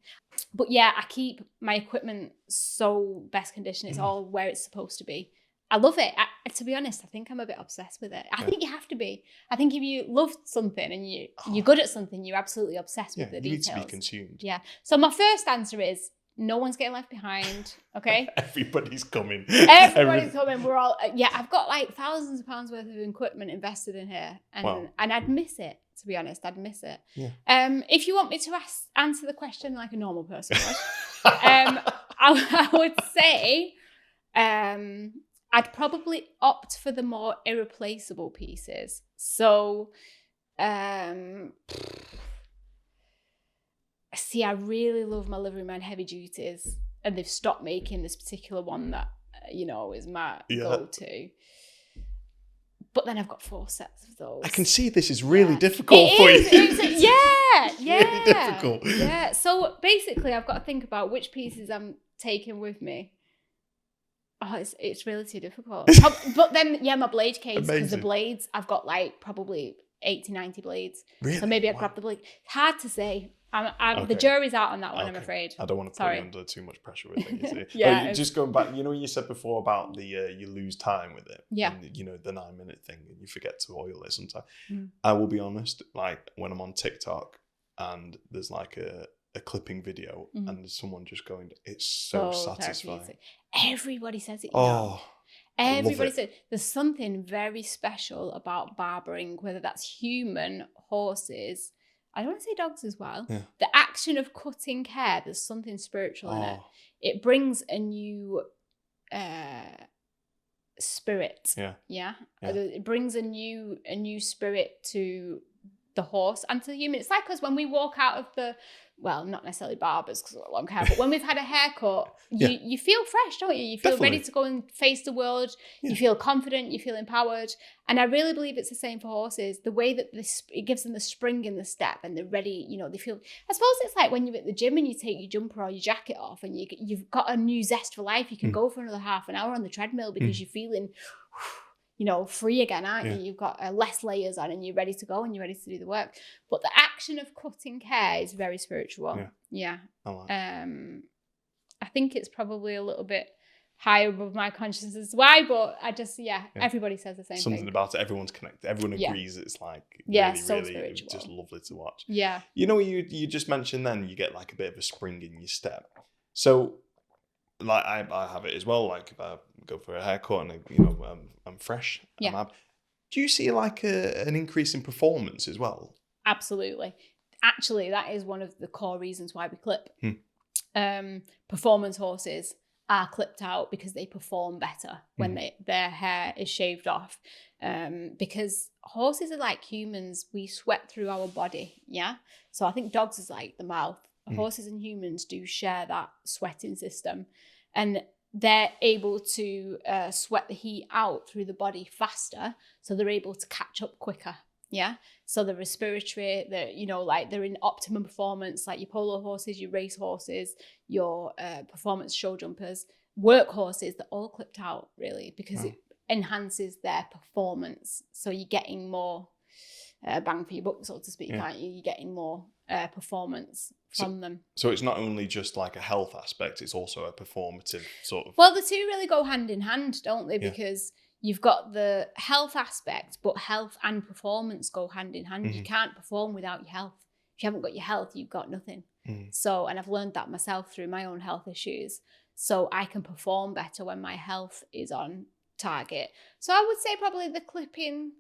But yeah, I keep my equipment so best condition. It's all where it's supposed to be. I love it. To be honest, I think I'm a bit obsessed with it. I think you have to be. I think if you love something and you're good at something, you're absolutely obsessed with the details. You need to be consumed. Yeah. So my first answer is no one's getting left behind. Okay. Everybody's coming. Everybody's coming. We're all. I've got thousands of pounds worth of equipment invested in here, and I'd miss it. To be honest, I'd miss it. Yeah. If you want me to answer the question like a normal person would, I would say, I'd probably opt for the more irreplaceable pieces. So, see, I really love my Liveryman heavy duties, and they've stopped making this particular one that is my go-to. But then I've got 4 sets of those. I can see this is really difficult for you. It's really difficult. Yeah. So basically, I've got to think about which pieces I'm taking with me. Oh, it's really too difficult. But then, my blade case, because the blades, I've got probably 80, 90 blades. Really? So maybe I'd grab the blade. Hard to say. The jury's out on that one, I'm afraid. I don't want to put you under too much pressure with it. Just going back, you said before about the you lose time with it. Yeah. And, the 9-minute thing, and you forget to oil it sometimes. I will be honest, when I'm on TikTok and there's a clipping video and there's someone just going, it's so satisfying. Everybody says it. Everybody says there's something very special about barbering, whether that's human, horses. I don't want to say dogs as well. Yeah. The action of cutting hair, there's something spiritual in it. It brings a new spirit. Yeah. It brings a new spirit to the horse and to the human. It's like us when we walk out of the, well, not necessarily barbers because we've got long hair, but when we've had a haircut, you feel fresh, don't you? You feel Definitely. ready to go and face the world. You feel confident, you feel empowered. And I really believe it's the same for horses. The way that it gives them the spring in the step and they're ready, you know, they feel, I suppose it's like when you're at the gym and you take your jumper or your jacket off and you've got a new zest for life. You can go for another half an hour on the treadmill because you're feeling, you know, free again, aren't you? You've got less layers on and you're ready to go and you're ready to do the work. But the action of cutting hair is very spiritual. Yeah. I like I think it's probably a little bit higher above my consciousness. Why? But I just, everybody says the same thing. Something about it. Everyone's connected. Everyone agrees it's like so really spiritual. just lovely to watch. Yeah. You know, you just mentioned then you get like a bit of a spring in your step. So like I have it as well. Like if I go for a haircut and I'm fresh. Yeah. Do you see like an increase in performance as well? Absolutely. Actually, that is one of the core reasons why we clip. Performance horses are clipped out because they perform better when their hair is shaved off. Because horses are like humans. We sweat through our body. Yeah. So I think dogs is like the mouth. Horses and humans do share that sweating system, and they're able to sweat the heat out through the body faster, so they're able to catch up quicker. Yeah, so the respiratory, they're in optimum performance, like your polo horses, your race horses, your performance show jumpers, work horses, they're all clipped out really because it enhances their performance. So you're getting more bang for your buck, so to speak, aren't you? You're getting more performance from them. So it's not only just like a health aspect, it's also a performative sort of... Well, the two really go hand in hand, don't they? Because you've got the health aspect, but health and performance go hand in hand. You can't perform without your health. If you haven't got your health, you've got nothing. So, and I've learned that myself through my own health issues. So I can perform better when my health is on target. So I would say probably the clipping...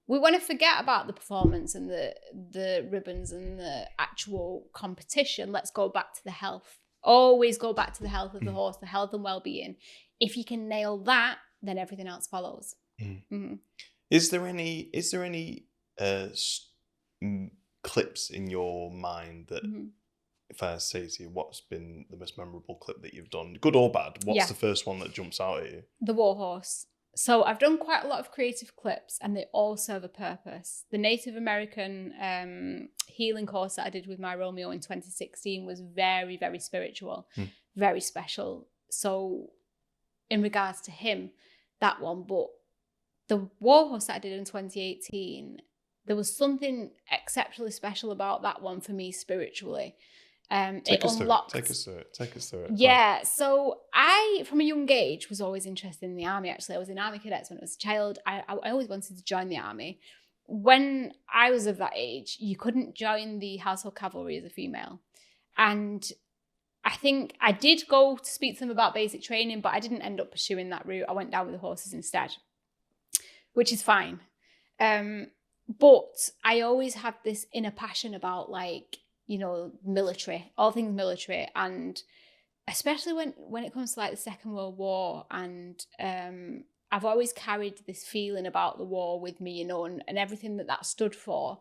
We want to forget about the performance and the ribbons and the actual competition. Let's go back to the health. Always go back to the health of the horse, the health and well-being. If you can nail that, then everything else follows. Is there any clips in your mind that, if I say to you, what's been the most memorable clip that you've done, good or bad? What's the first one that jumps out at you? The war horse. So I've done quite a lot of creative clips and they all serve a purpose. The Native American healing course that I did with my Romeo in 2016 was very, very spiritual, very special. So in regards to him, that one, but the war horse that I did in 2018, there was something exceptionally special about that one for me spiritually. Take us through it. Yeah, so I, from a young age, was always interested in the army, actually. I was in Army Cadets when I was a child. I always wanted to join the army. When I was of that age, you couldn't join the household cavalry as a female. And I think I did go to speak to them about basic training, but I didn't end up pursuing that route. I went down with the horses instead, which is fine. But I always had this inner passion about military, all things military, and especially when it comes to like the Second World War, and I've always carried this feeling about the war with me, and everything that stood for,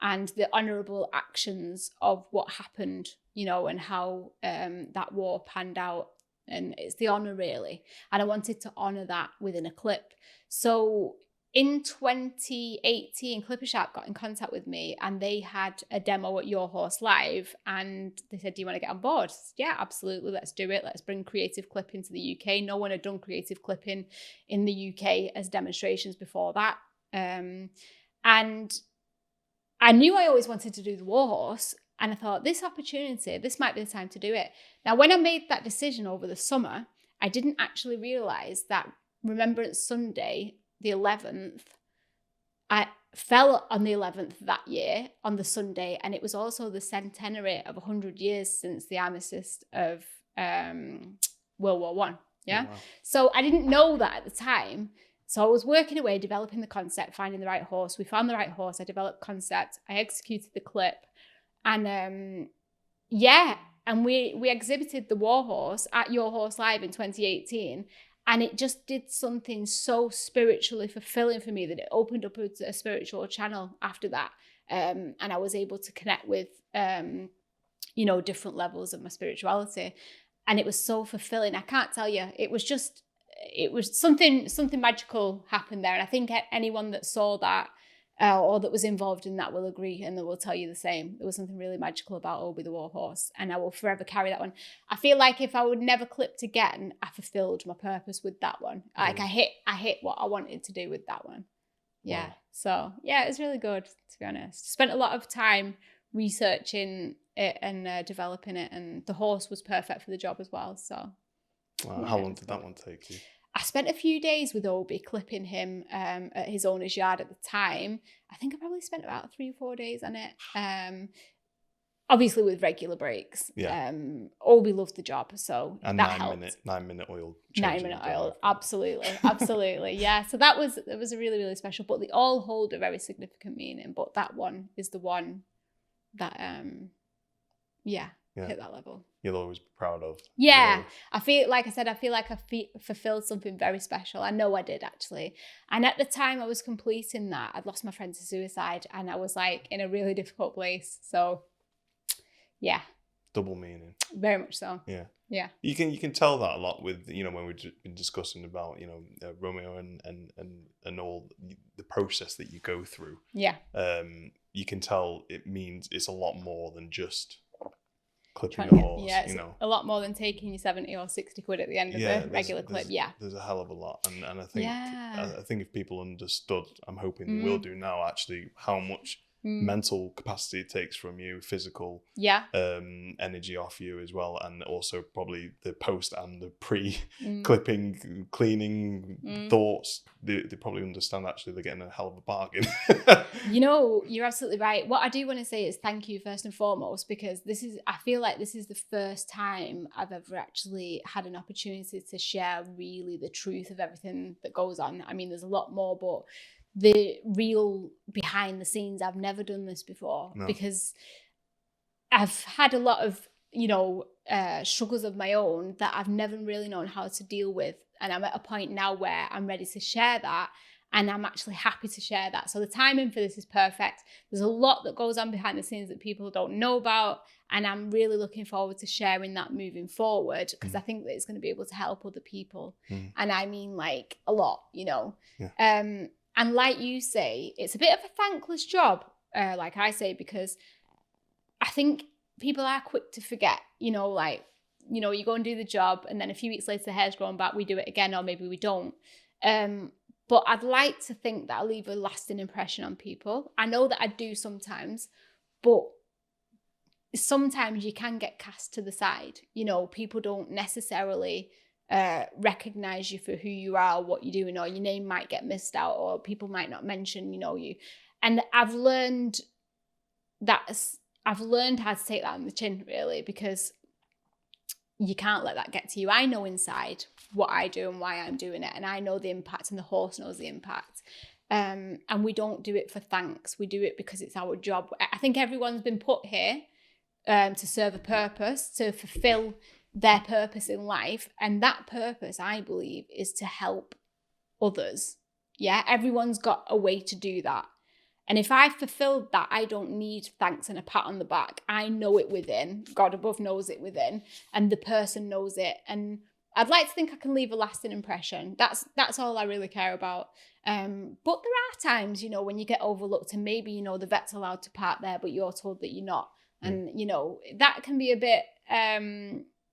and the honourable actions of what happened, and how that war panned out, and it's the honour really, and I wanted to honour that within a clip. So in 2018, Clipper Sharp got in contact with me and they had a demo at Your Horse Live and they said, do you want to get on board? I said, yeah, absolutely. Let's do it. Let's bring creative clipping to the UK. No one had done creative clipping in the UK as demonstrations before that. And I knew I always wanted to do the war horse, and I thought this opportunity, this might be the time to do it. Now, when I made that decision over the summer, I didn't actually realise that Remembrance Sunday, the 11th, I fell on the 11th that year on the Sunday, and it was also the centenary of 100 years since the armistice of World War One. Yeah. Oh, wow. So I didn't know that at the time. So I was working away, developing the concept, finding the right horse. We found the right horse. I developed concept. I executed the clip, and and we exhibited the war horse at Your Horse Live in 2018. And it just did something so spiritually fulfilling for me that it opened up a spiritual channel after that. And I was able to connect with, you know, different levels of my spirituality. And it was so fulfilling. I can't tell you. It was something magical happened there. And I think anyone that saw that or that was involved in that will agree, and they will tell you the same. There was something really magical about Obi the Warhorse, and I will forever carry that one. I feel like if I would never clipped again, I fulfilled my purpose with that one. Like I hit what I wanted to do with that one. Yeah. Wow. So yeah, it was really good, to be honest. Spent a lot of time researching it and developing it, and the horse was perfect for the job as well. So yeah, how long did that one take you? I spent a few days with Obi clipping him at his owner's yard at the time. I think I probably spent about 3 or 4 days on it. Obviously with regular breaks. Yeah. Obi loved the job, so and that helped. 9-minute oil. 9-minute oil, absolutely, yeah. So it was a really, really special. But they all hold a very significant meaning. But that one is the one that, hit that level. You'll always be proud of. Yeah, I feel like I fulfilled something very special. I know I did, actually. And at the time I was completing that, I'd lost my friend to suicide, and I was like in a really difficult place. So, yeah. Double meaning. Very much so. Yeah. Yeah. You can tell that a lot with, you know, when we've been discussing about, you know, Romeo and all the process that you go through. Yeah. You can tell it's a lot more than just clipping the horse. Yeah, it's you know, a lot more than taking your 70 or 60 quid at the end of the regular clip. Yeah. There's a hell of a lot. And I think I think if people understood, I'm hoping they will do now, actually, how much mental capacity it takes from you, physical energy off you as well, and also probably the post and the pre-clipping, cleaning thoughts. They probably understand, actually, they're getting a hell of a bargain. You know, you're absolutely right. What I do want to say is thank you first and foremost, because I feel like this is the first time I've ever actually had an opportunity to share really the truth of everything that goes on. I mean, there's a lot more, but the real behind the scenes, I've never done this before. No. Because I've had a lot of, you know, struggles of my own that I've never really known how to deal with. And I'm at a point now where I'm ready to share that, and I'm actually happy to share that. So the timing for this is perfect. There's a lot that goes on behind the scenes that people don't know about, and I'm really looking forward to sharing that moving forward, because I think that it's going to be able to help other people. And I mean, like, a lot, you know. Yeah. And like you say, it's a bit of a thankless job, like I say, because I think people are quick to forget, you know, like, you know, you go and do the job, and then a few weeks later the hair's grown back, we do it again, or maybe we don't. But I'd like to think that I leave a lasting impression on people. I know that I do sometimes, but sometimes you can get cast to the side. You know, people don't necessarily recognize you for who you are, or what you're doing, or your name might get missed out, or people might not mention, you know, you. And I've learned how to take that on the chin, really, because you can't let that get to you. I know inside what I do and why I'm doing it, and I know the impact, and the horse knows the impact. And we don't do it for thanks. We do it because it's our job. I think everyone's been put here to serve a purpose, to fulfill their purpose in life. And that purpose, I believe, is to help others. Yeah, everyone's got a way to do that. And if I fulfilled that, I don't need thanks and a pat on the back. I know it within. God above knows it within. And the person knows it. And I'd like to think I can leave a lasting impression. That's all I really care about. But there are times, you know, when you get overlooked, and maybe, you know, the vet's allowed to park there, but you're told that you're not. And, you know, that can be a bit,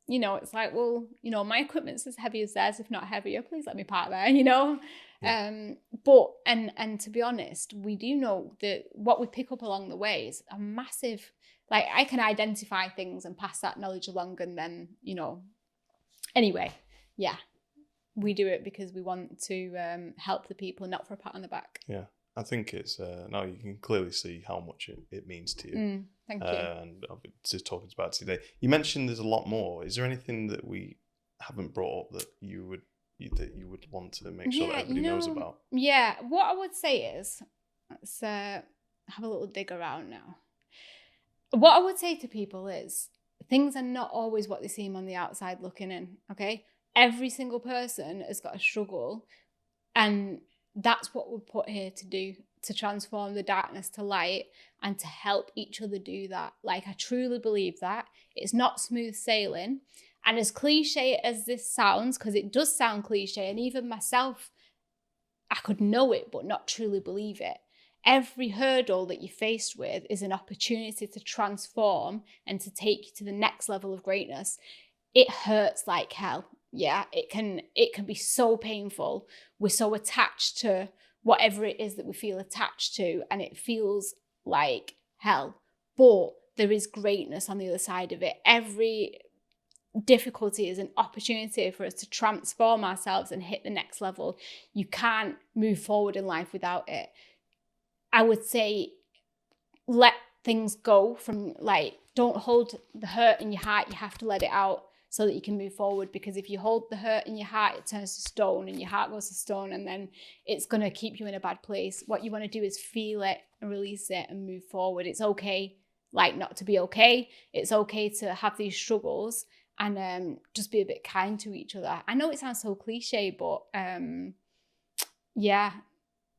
you know, it's like, well, you know, my equipment's as heavy as theirs, if not heavier. Please let me park there, you know. But to be honest, we do know that what we pick up along the way is a massive, like, I can identify things and pass that knowledge along, and then, you know, anyway, yeah, we do it because we want to help the people, not for a pat on the back. Yeah, I think it's no, you can clearly see how much it means to you. Thank you. And I've been just talking about today. You mentioned there's a lot more. Is there anything that we haven't brought up that you would want to make sure that everybody knows about? Yeah, what I would say is, let's have a little dig around now. What I would say to people is, things are not always what they seem on the outside looking in, okay? Every single person has got a struggle, and that's what we're put here to do, to transform the darkness to light and to help each other do that. Like, I truly believe that. It's not smooth sailing. And as cliche as this sounds, because it does sound cliche, and even myself, I could know it, but not truly believe it. Every hurdle that you're faced with is an opportunity to transform and to take you to the next level of greatness. It hurts like hell. Yeah, it can be so painful. We're so attached to whatever it is that we feel attached to, and it feels like hell. But there is greatness on the other side of it. Every difficulty is an opportunity for us to transform ourselves and hit the next level. You can't move forward in life without it. I would say let things go from, like, don't hold the hurt in your heart. You have to let it out so that you can move forward, because if you hold the hurt in your heart, it turns to stone, and your heart goes to stone, and then it's going to keep you in a bad place. What you want to do is feel it and release it and move forward. It's okay, like, not to be okay. It's okay to have these struggles, and just be a bit kind to each other. I know it sounds so cliche, but yeah,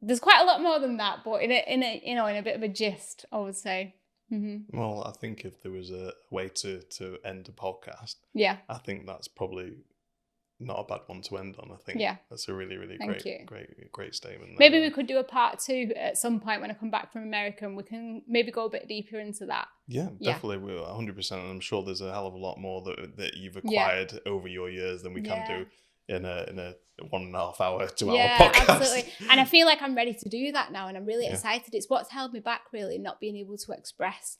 there's quite a lot more than that, but in a bit of a gist, I would say. Mm-hmm. Well, I think if there was a way to end a podcast, yeah, I think that's probably not a bad one to end on. I think that's a really, really great statement. Maybe we could do a part 2 at some point when I come back from America, and we can maybe go a bit deeper into that. Yeah, definitely. We're 100%. And I'm sure there's a hell of a lot more that you've acquired over your years than we can do in a 1.5 hour, 2 hour podcast. Absolutely. And I feel like I'm ready to do that now, and I'm really excited. It's what's held me back, really, not being able to express.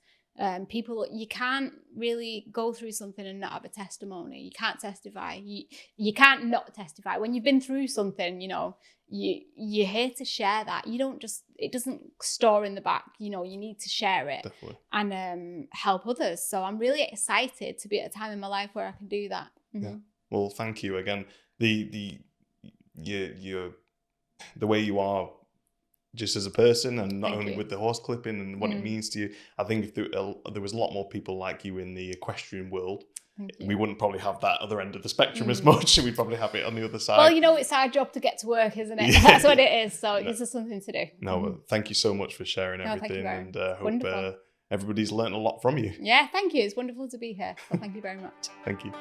People, you can't really go through something and not have a testimony. You can't testify. You can't not testify. When you've been through something, you're here to share that. You don't just, it doesn't store in the back. You need to share it. Definitely. And help others. So I'm really excited to be at a time in my life where I can do that. Mm-hmm. Yeah. Well, thank you again. The way you are, just as a person, and not only with the horse clipping and what it means to you. I think if there was a lot more people like you in the equestrian world, we wouldn't probably have that other end of the spectrum as much. We'd probably have it on the other side. Well, it's our job to get to work, isn't it? Yeah. That's what it is. So it gives us something to do. No, but thank you so much for sharing everything, and hope everybody's learned a lot from you. Yeah, thank you. It's wonderful to be here. So thank you very much. Thank you.